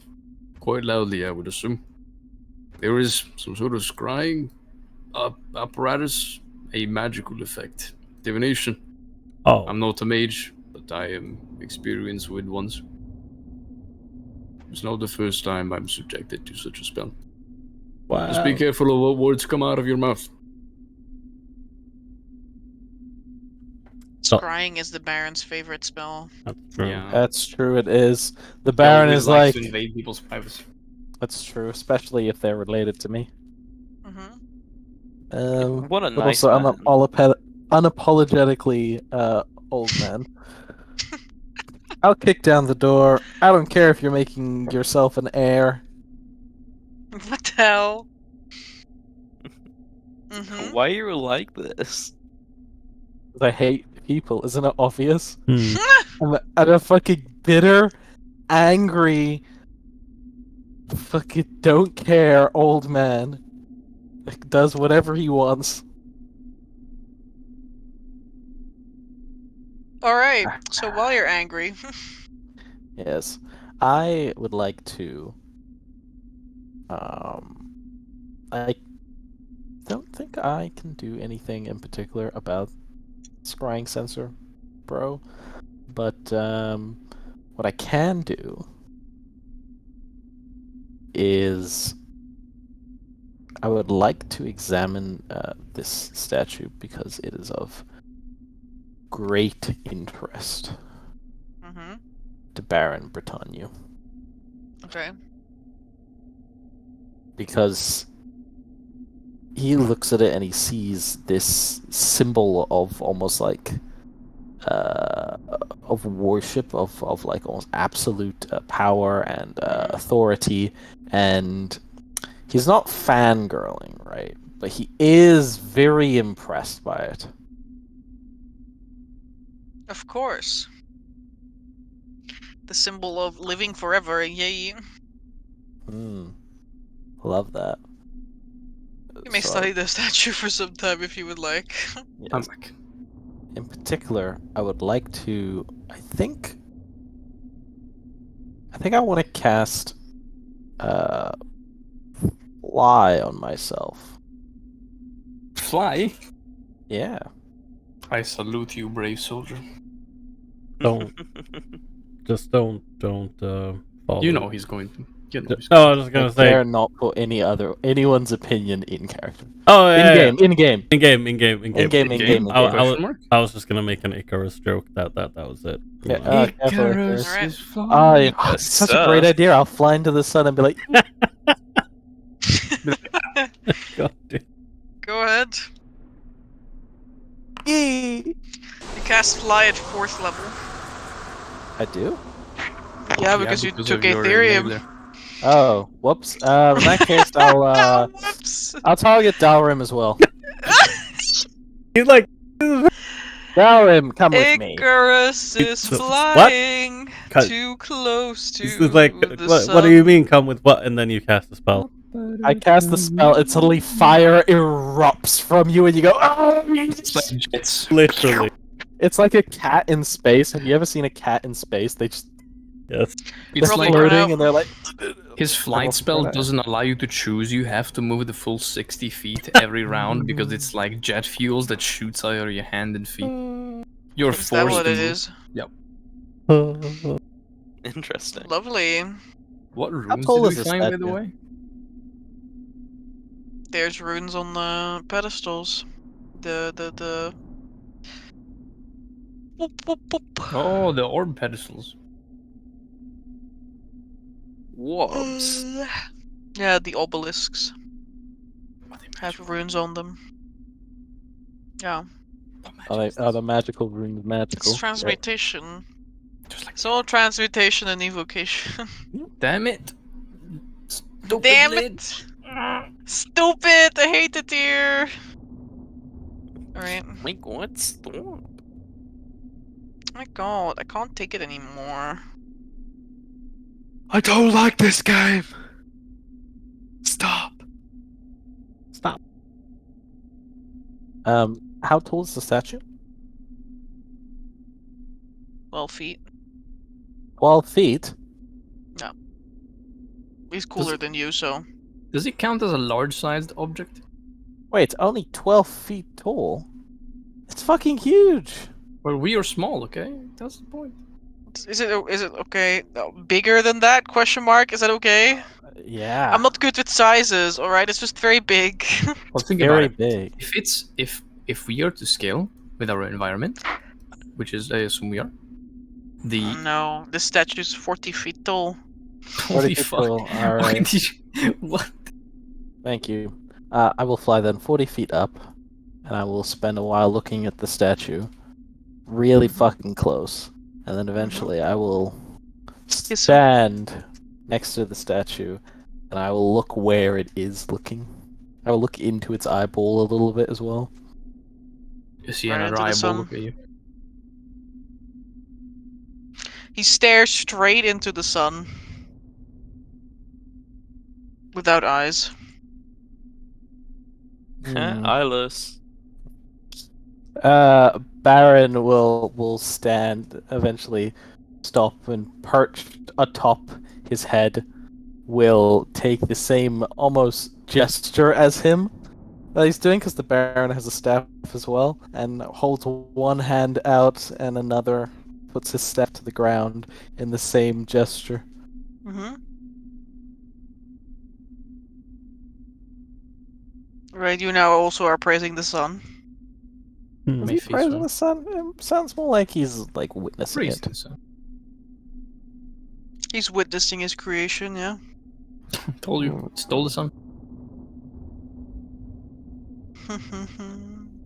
Quite loudly, I would assume. There is some sort of scrying apparatus, a magical effect. Divination. Oh, I'm not a mage, but I am experienced with ones. It's not the first time I'm subjected to such a spell. wow. Just be careful of what words come out of your mouth. So- Scrying is the Baron's favorite spell. That's true. Yeah. That's true. It is. The He Baron always is likes like. to invade people's privacy. That's true, especially if they're related to me. Mm-hmm. What a But nice also, man. unapologetically old man. I'll kick down the door. I don't care if you're making yourself an heir. What the hell? Mm-hmm. Why are you like this? 'Cause I hate people. Isn't it obvious? Hmm. I'm a fucking bitter, angry, fucking don't care old man. That does whatever he wants. Alright, so while you're angry, Yes. I would like to I don't think I can do anything in particular about scrying sensor, bro. But what I can do is I would like to examine this statue because it is of great interest Mm-hmm. to Baron Britannia. Okay. Because he looks at it and he sees this symbol of almost like of worship of like almost absolute power and authority, and he's not fangirling, right? But he is very impressed by it. Of course. The symbol of living forever, yay. Love that. You may So, study the statue for some time if you would like. I'm yes. back. In particular, I would like to. I think I want to cast Fly on myself. Fly? Yeah. I salute you, brave soldier. Don't just don't follow. You know he's going to. You know he's Oh, I was just gonna I say. dare not put anyone's opinion in character. Oh yeah, yeah. In game. In game. I was just gonna make an Icarus joke. That was it. Yeah, careful, Icarus Alright. is flying. it's such a great idea. I'll fly into the sun and be like, God, dude. Go ahead. "Yee!" You cast Fly at 4th level. I do? Yeah, because you because took of your Ethereum. enabler. Oh, whoops. In that case, I'll Whoops. I'll target Dalrim as well. He's like, Dalrim, come with me. Icarus is What? flying Cut. too close to this is like, the what do you sun. mean? Come with what? And then you cast a spell. I cast the spell, and suddenly fire erupts from you, and you go, "Oh!" It's like jets. Literally, It's like a cat in space. Have you ever seen a cat in space? They just yes. It's Probably like burn floating, out. and they're like, his flight spell doesn't allow you to choose. You have to move the full 60 feet every round because it's like jet fuels that shoots out of your hand and feet. You're Is that forced what to it move. is? Interesting. Lovely. What runes tall did is we this find, by the statue? way? There's runes on the pedestals. The Boop, boop, boop. Oh, the orb pedestals. Worbs. Yeah, the obelisks have runes on them. Yeah, "Are the magical runes magical?" it's transmutation. Just like It's all transmutation and evocation. damn it! Stupid Damn lid. it! Stupid! I hate it here. Alright. My god, stop. My god, I can't take it anymore. I don't like this game. Stop. How tall is the statue? 12 feet. 12 feet. He's cooler than you, so. Does it count as a large-sized object? Wait, it's only 12 feet tall. It's fucking huge. Well, we are small, okay? That's the point. Is it okay? Bigger than that? Question mark. Is that okay? Yeah. I'm not good with sizes. All right, it's just very big. Well, think about very it. big. If we are to scale with our environment, which is I assume we are, No, this statue's 40 feet tall. holy 40 feet fuck! tall, Why alright. did you... What? Thank you. I will fly then 40 feet up, and I will spend a while looking at the statue, really fucking close, and then eventually I will stand next to the statue, and I will look where it is looking. I will look into its eyeball a little bit as well. You see Right another into the eyeball sun. look at you. He stares straight into the sun. Without eyes. Eyeless. Baron will stand, eventually stop, and perched atop his head will take the same almost gesture as him, He's doing because the Baron has a staff as well, and holds one hand out and another puts his staff to the ground in the same gesture. Mm-hmm. Right, you now also are praising the sun. Is he praising the sun? It sounds more like he's like witnessing Praise it. the sun. He's witnessing his creation, yeah. Told you, stole the sun.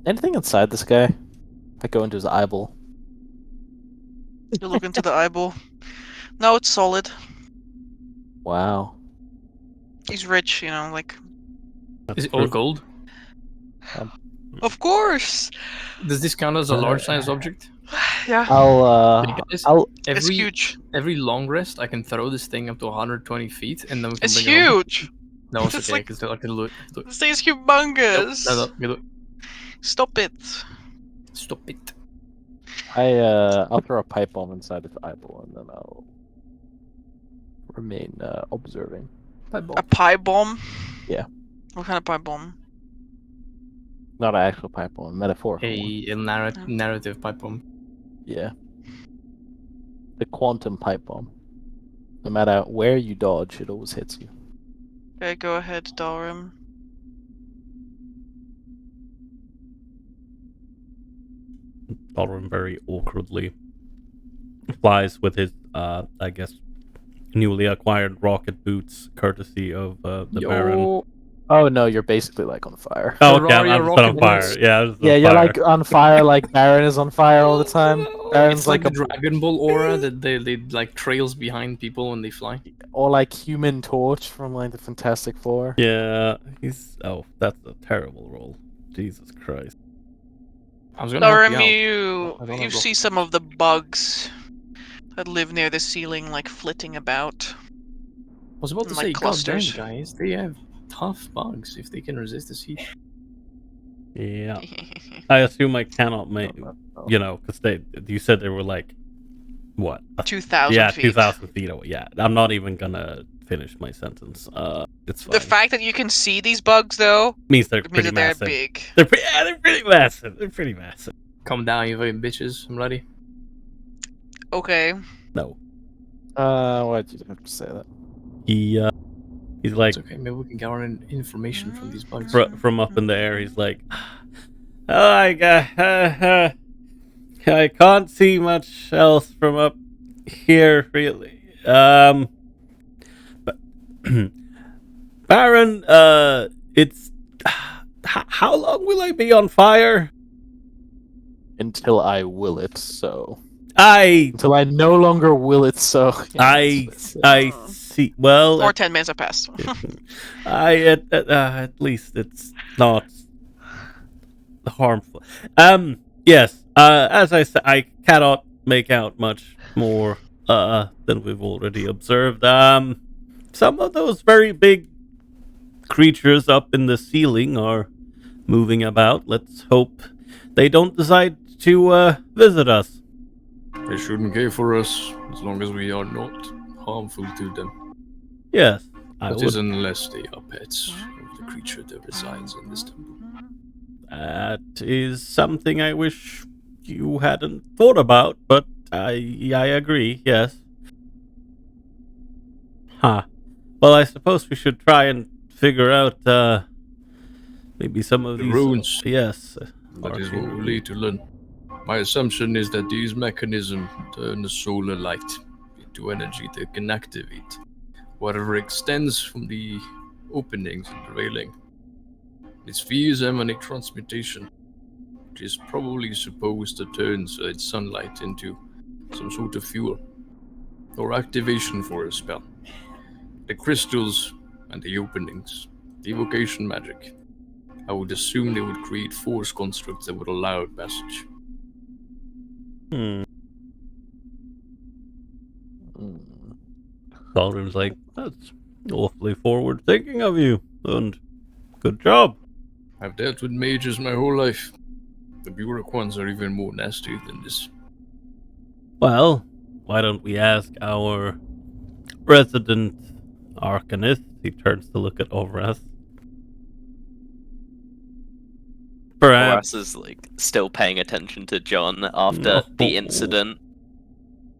Anything inside this guy? I go into his eyeball. You look into the eyeball. No, it's solid. Wow. He's rich, you know, like... Is it all gold? Of course! Does this count as a large size object? Yeah, Hey, guys, it's huge. Every long rest, I can throw this thing up to 120 feet, and then we can It's bring it home. huge! No, it's It's okay. like- I can look. This thing is humongous! No. Stop it. Stop it. I'll throw a pipe bomb inside his eyeball and then I'll remain observing. A pie bomb? Yeah. What kind of pie bomb? Not an actual pipe bomb, a metaphorical one. A narrative pipe bomb. Yeah. The quantum pipe bomb. No matter where you dodge, it always hits you. Okay, go ahead, Dalrim. Dalrim very awkwardly flies with his, I guess, newly acquired rocket boots, courtesy of the Baron. Oh no, you're basically like on fire. Oh, okay, I'm Ferrari just on rocket fire. boots. Yeah, I'm just on Yeah, you're fire. like on fire like Baron is on fire all the time. Baron's It's like like the Dragon Ball aura that they like trails behind people when they fly. or like Human Torch from like the Fantastic Four. Yeah, he's. Oh, that's a terrible roll. Jesus Christ. I was gonna help Dalrim, you out. I you don't have see rocket some of the bugs that live near the ceiling, like flitting about. I was about to like say, clusters. goddamn guys, they have tough bugs if they can resist this heat. Yeah, I assume I cannot make. You know, because you said they were like, what? 2,000 Yeah, feet. 2,000 feet away. Yeah, I'm not even gonna finish my sentence. It's fine. The fact that you can see these bugs, though, means they're means pretty that they're massive. big. They're pretty massive. They're pretty massive. Come down, you fucking bitches. I'm ready. Okay. No, Why'd you have to say that? he's like It's okay, maybe we can gather information from these bugs. from up in the air. He's like, oh, I can't see much else from up here, really. But Baron, it's how long will I be on fire? Until I will it so. I Until I no longer will it so. I see. Well, Or 10 minutes have passed. at least it's not harmful. Yes. As I said, I cannot make out much more than we've already observed. Some of those very big creatures up in the ceiling are moving about. Let's hope they don't decide to visit us. They shouldn't care for us as long as we are not harmful to them. Yes, I That is would. unless they are pets of the creature that resides in this temple. That is something I wish you hadn't thought about, but I agree, yes. Huh. Well, I suppose we should try and figure out, maybe some of The these... runes. Yes. That is what we need to learn. My assumption is that these mechanisms turn the solar light into energy that can activate whatever extends from the openings in the railing. Its spheres emanate transmutation, which is probably supposed to turn its sunlight into some sort of fuel or activation for a spell. The crystals and the openings, the evocation magic. I would assume they would create force constructs that would allow passage. Dalrim's like, that's awfully forward thinking of you, and good job. I've dealt with mages my whole life. The Burek ones are even more nasty than this. Well, why don't we ask our resident arcanist? He turns to look at Overas. Perhaps. Horace is like still paying attention to John after the incident.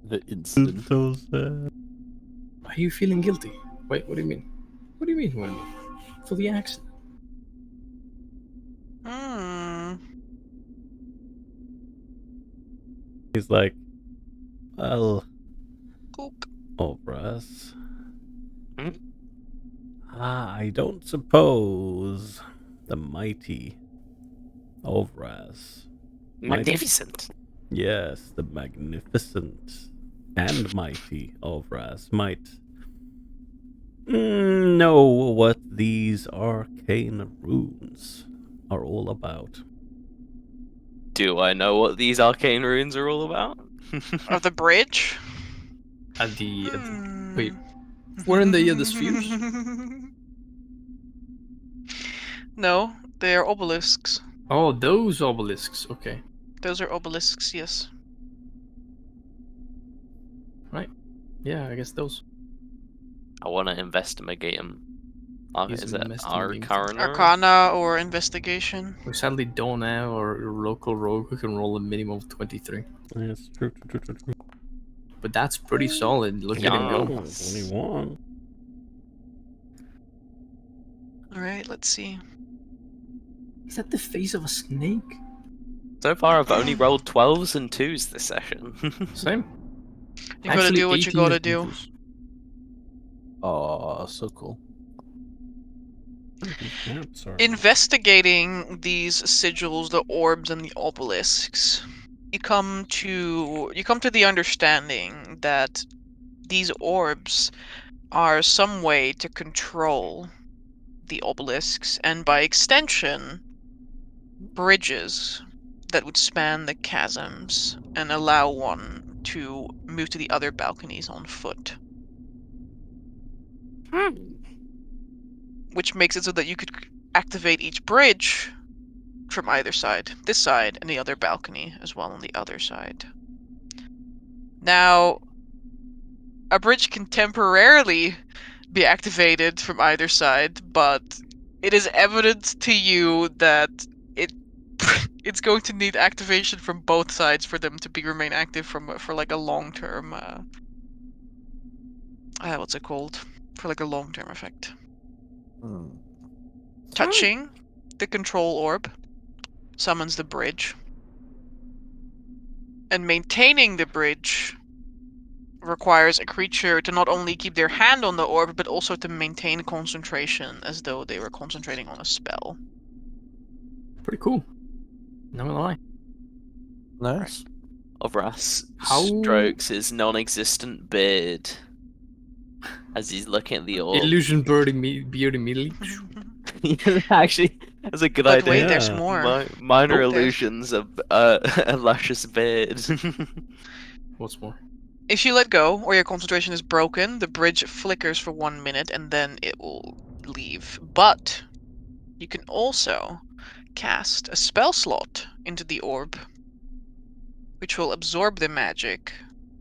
The incident. So sad. Are you feeling guilty? Wait, what do you mean? What do you mean, Wendy? For the accident? Hmm. He's like, well, Cook. Obras. Hmm? I don't suppose the mighty Obras. Magnificent. Yes, the magnificent and mighty Obras might know what these arcane runes are all about. Do I know what these arcane runes are all about? Of the bridge? At the Hmm. wait, weren't they at the spheres? No, they are obelisks. Oh, those obelisks. Okay. Those are obelisks, yes. Yeah, I guess those. I want to investigate them. Use Is it investigate. Arkhona? Arcana or investigation. We sadly don't have our local rogue who can roll a minimum of 23. Yes, true. But that's pretty solid. Look at him go. Oh, 21. Alright, let's see. Is that the face of a snake? So far, I've only rolled 12s and 2s this session. Same. You gotta do what you gotta 18 do. is- Oh, so cool. Yeah, sorry. Investigating these sigils, the orbs, and the obelisks, you come to the understanding that these orbs are some way to control the obelisks, and by extension, bridges that would span the chasms and allow one to move to the other balconies on foot. Which makes it so that you could activate each bridge from either side. This side and the other balcony as well on the other side. Now, a bridge can temporarily be activated from either side, but it is evident to you that it's going to need activation from both sides for them to remain active for like a long term. What's it called? For like a long term effect. Hmm. Touching the control orb summons the bridge, and maintaining the bridge requires a creature to not only keep their hand on the orb, but also to maintain concentration as though they were concentrating on a spell. Pretty cool. Not gonna lie. Nice. Ovras How- strokes his non-existent beard as he's looking at the orb. Illusion beard immediately. Actually, that's a good But idea. wait, there's Yeah. more. Minor Oh, there's- illusions of a luscious beard. What's more? If you let go or your concentration is broken, the bridge flickers for 1 minute and then it will leave. But you can also cast a spell slot into the orb, which will absorb the magic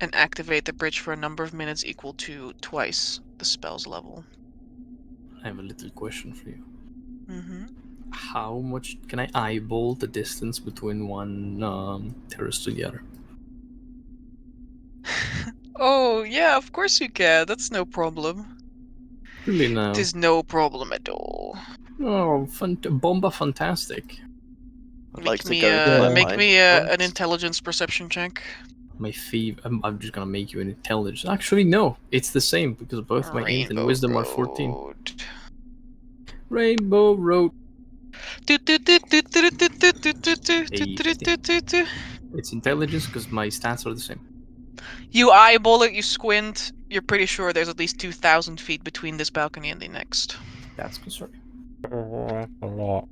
and activate the bridge for a number of minutes equal to twice the spell's level. I have a little question for you. Mm-hmm. How much can I eyeball the distance between one terrace to the other? Oh, yeah, of course you can. That's no problem. Really now? It is no problem at all. Oh, bomba fantastic. I'd Make like to me, go to make my me an points. intelligence perception check. My thief. I'm just gonna make you an intelligence. Actually, no. It's the same because both my int and wisdom are 14. Road. Rainbow Road. You It's intelligence because my stats are the same. eyeball it, you squint, you're pretty sure there's at least 2,000 feet between this balcony and the next. That's concerning. A lot.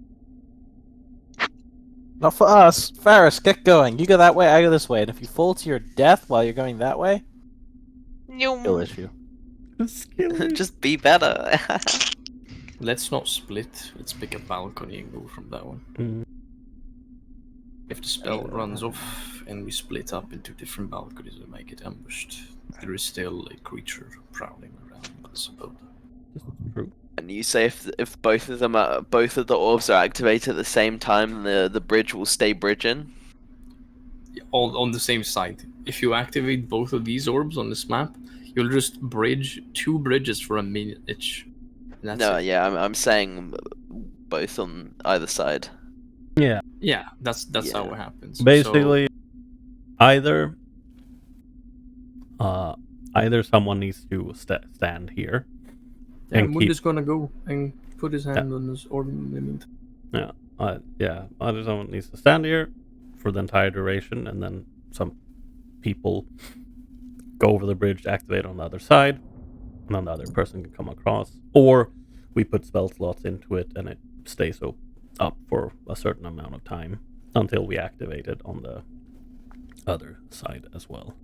Not for us. Ferris, get going. You go that way, I go this way. And if you fall to your death while you're going that way, skill issue. Just be better. Let's not split. Let's pick a balcony and go from that one. Mm. If the spell runs off and we split up into different balconies and might get ambushed, there is still a creature prowling around, I suppose. True. Morgen, you say if both of the orbs are activated at the same time, the bridge will stay bridging. All on the same side. If you activate both of these orbs on this map, you'll just bridge 2 bridges for a minute each. And that's No, it. yeah, I'm saying both on either side. Yeah. Yeah, that's Yeah. how it happens. Basically, either someone needs to stand here. So, and Mund keep- is gonna go and put his hand on his orb in the meantime. Either someone needs to stand here for the entire duration, and then some people go over the bridge to activate on the other side, and then the other person can come across. Or we put spell slots into it, and it stays up for a certain amount of time until we activate it on the other side as well.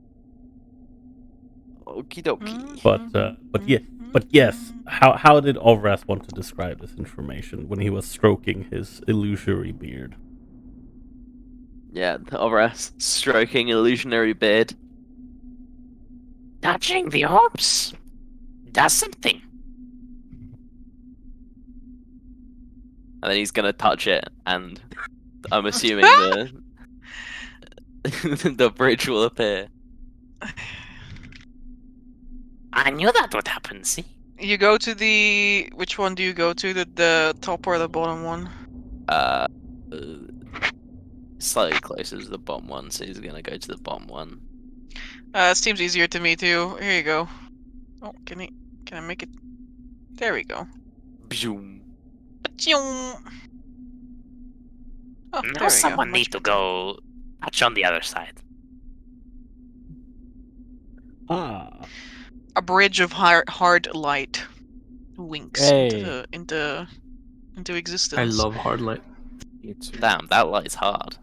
Okie dokie. But yes, how did Ovras want to describe this information when he was stroking his illusory beard? Yeah, Ovras stroking illusionary beard. Touching the orbs does something. And then he's gonna touch it, and I'm assuming the bridge will appear. I knew that would happen, see? You go to the... Which one do you go to? The top or the bottom one? Slightly closer to the bottom one, so he's gonna go to the bottom one. Seems easier to me too. Here you go. Oh, can I make it? There we go. Boom. Achoo! Oh, there we Now go. someone Much need to better. go touch on the other side. A bridge of hard light winks Hey. into existence. I love hard light. Damn, that light's hard.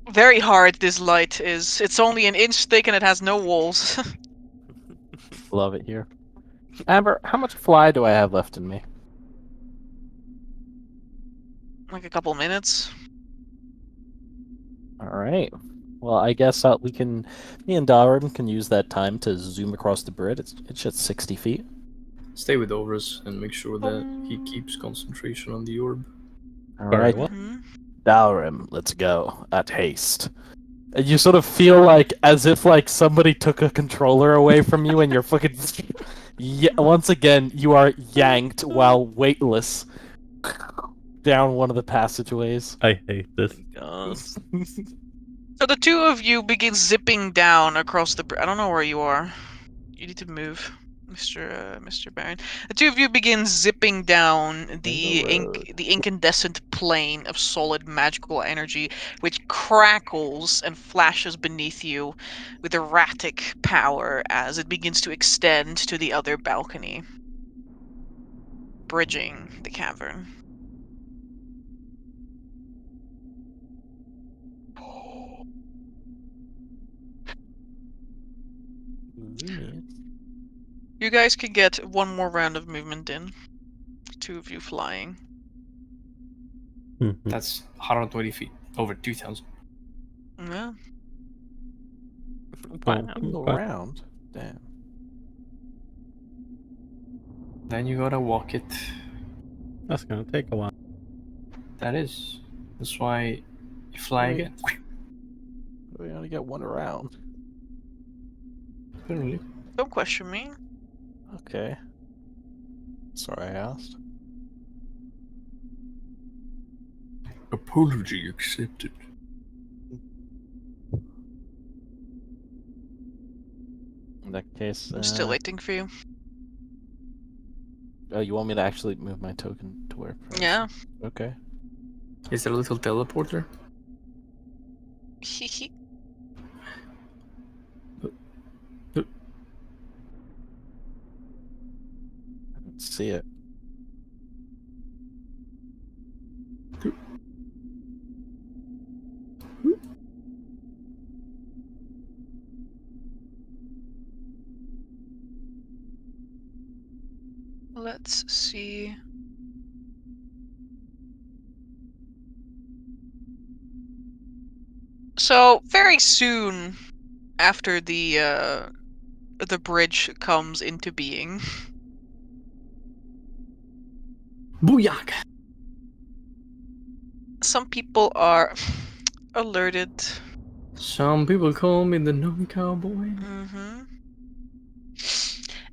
Very hard. This light is. It's only an inch thick and it has no walls. Love it here. Amber, how much fly do I have left in me? Like a couple minutes. All right. Well, I guess me and Darwin can use that time to zoom across the bridge. It's just 60 feet. Stay with Overs and make sure that he keeps concentration on the orb. All Very right, well. Mhm. Dalrim, let's go at haste. And you sort of feel like as if like somebody took a controller away from you, and you're fucking. Once again, you are yanked while weightless down one of the passageways. I hate this. God. So the two of you begin zipping down across the bridge. I don't know where you are. You need to move, Mr. Baron. The two of you begin zipping down the incandescent plane of solid magical energy, which crackles and flashes beneath you with erratic power as it begins to extend to the other balcony, bridging the cavern. You guys can get one more round of movement in. Two of you flying. Mhm. That's 120 feet, over 2,000. Yeah. Wow, Okay. around. Damn. Then you gotta walk it. That's gonna take a while. That is. That's why you fly Wait. again. We only get one around. Literally. Don't question me. Okay. Sorry, I asked. Apology accepted. In that case, I'm still waiting for you. Oh, you want me to actually move my token to where? first? Yeah. Okay. Is there a little teleporter? I don't see it. Let's see. So very soon after the bridge comes into being, Booyaka! Some people are alerted. Some people call me the gnome cowboy. Mm-hmm.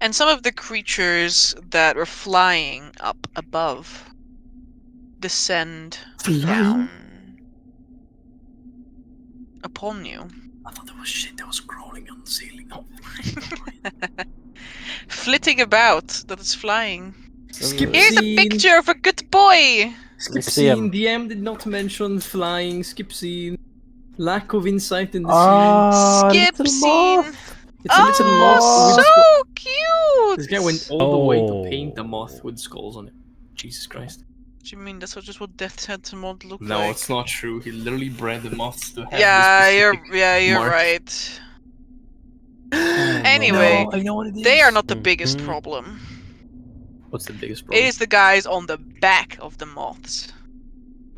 And some of the creatures that were flying up above descend down upon you. I thought there was shit that was crawling on the ceiling. Oh. Flitting about, that is flying. Skip Here's a scene. picture of a good boy! Skip see him. scene. DM did not mention flying. Skip scene. Lack of insight in the Skip little scene! moth. scene. It's a little moth Oh, with so cute! This guy went all the way to Oh. paint a moth with skulls on it. Jesus Christ. What do you mean? That's just what Death's Head to Mod look No, like. it's not true. He literally bred the moths to have Yeah, this you're specific mark. right. Anyway, No, I know what it is. they are not the biggest Mhm. problem. What's the biggest It problem? is the guys on the back of the moths.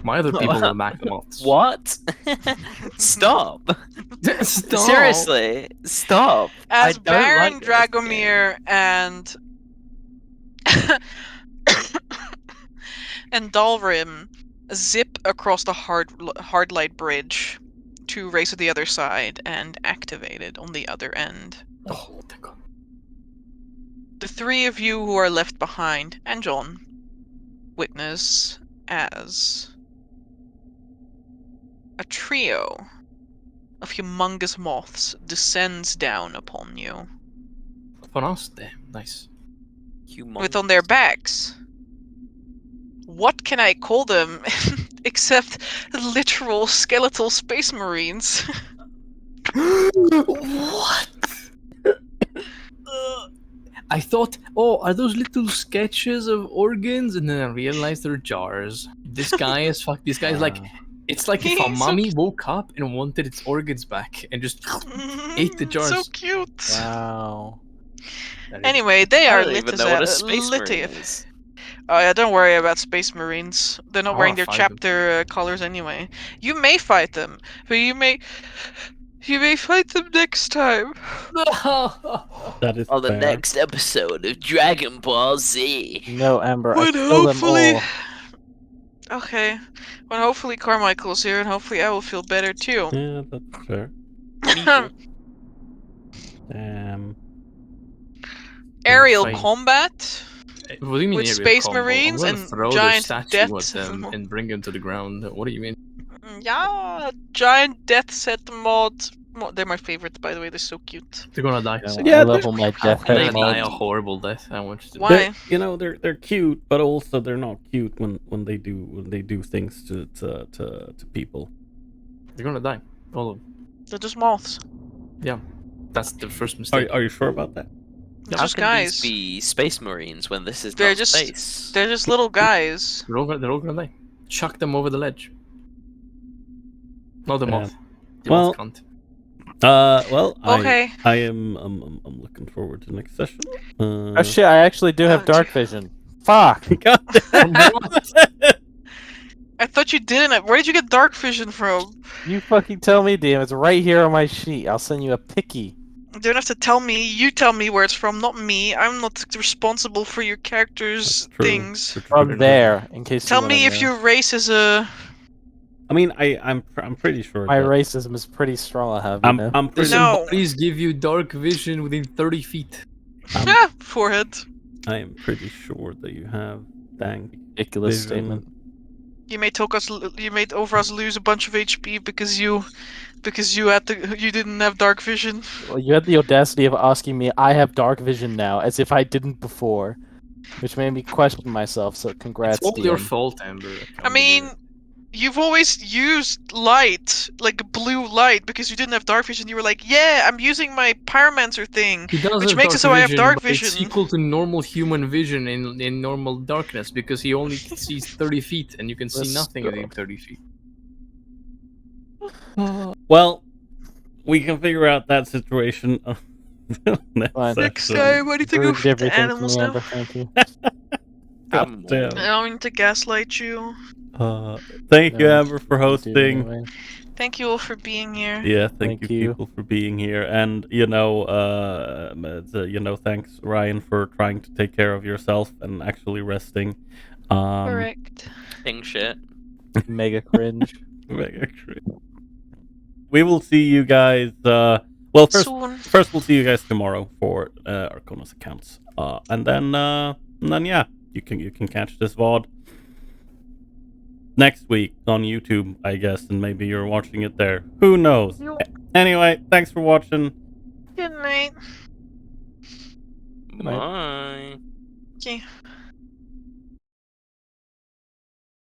My other people will back the moths. What? Stop! Stop. Seriously, stop! I As don't Baron like this Dragomir and and Dalrim zip across the hard light bridge to race to the other side and activate it on the other end. Oh, thank God. The three of you who are left behind, and John, witness as a trio of humongous moths descends down upon you. Upon us, there. Nice. With on their backs. What can I call them except literal skeletal space marines? What? I thought, oh, are those little sketches of organs? And then I realized they're jars. This guy is fuck. This guy's like, it's like if a He's so mummy woke up and wanted its organs back and just ate the jars. So cute. Wow. That is- Anyway, they I are don't lit even as know what a a space litty. marine is. Oh yeah, don't worry about space marines. They're not I wearing wanna their fight them. chapter colors anyway. You may fight them, but you may fight them next time. That is On the fair. next episode of Dragon Ball Z. No, Amber, I When kill them hopefully- all. Okay. When hopefully Carmichael's here, and hopefully I will feel better too. Yeah, that's fair. Aerial Fine. combat. What do you mean With aerial Space combo? Marines I'm gonna and throw giant the statue deaths. at them and bring them to the ground. What do you mean? Yeah, giant death set mod. They're my favorite, by the way. They're so cute. They're gonna die. Yeah, I level my death They're head gonna die a mod. horrible death. I want you to. Why? They're- you know, they're cute, but also they're not cute when they do things to people. They're gonna die. All of them. They're just moths. That's the first mistake. Are you sure about that? They're How just can guys. these be space marines when this is They're not just- space? They're just little guys. They're all gonna die. Chuck them over the ledge. Not the moth. The well- moth can't. Well, Okay. I am I'm looking forward to next session. Oh shit, I actually do have Oh, dark vision. Fuck! God damn it. I thought you didn't. Where did you get dark vision from? You fucking tell me, DM. It's right here on my sheet. I'll send you a picky. You don't have to tell me. You tell me where it's from, not me. I'm not responsible for your character's That's true. things. That's From true. there, in case Tell you me wanna if know. your race is a. I mean, I'm pretty sure. My that- racism is pretty strong, I have, you know? I'm pretty. Listen, No. bodies give you dark vision within 30 feet. Forehead. I am pretty sure that you have. Dang. Ridiculous vision. statement. You made Overus lose a bunch of HP because you didn't have dark vision. Well, you had the audacity of asking me, I have dark vision now, as if I didn't before. Which made me question myself, so congrats, It's all your DM. fault, Amber. I mean, you've always used light, like blue light, because you didn't have dark vision. You were like, yeah, I'm using my pyromancer thing. he does which have makes it so I have dark but It's vision. equal to normal human vision in normal darkness because he only sees 30 feet and you can see Let's nothing go. within 30 feet. Well, we can figure out that situation. Fine. Next session. time, I need to go Ruined feed the everything for animals me, now. Amber, thank you. God damn. I don't need to gaslight you. Thank you, No, Amber, for You do hosting. anyway. Thank you all for being here. Yeah, thank Thank you you. people for being here, and thanks Ryan for trying to take care of yourself and actually resting. Correct. King shit. Mega cringe. We will see you guys. Soon. First we'll see you guys tomorrow for Arkona's accounts, and then yeah, you can catch this VOD next week on YouTube, I guess, and maybe you're watching it there. Who knows? Anyway, thanks for watching. Good night. Good night. Bye. Okay.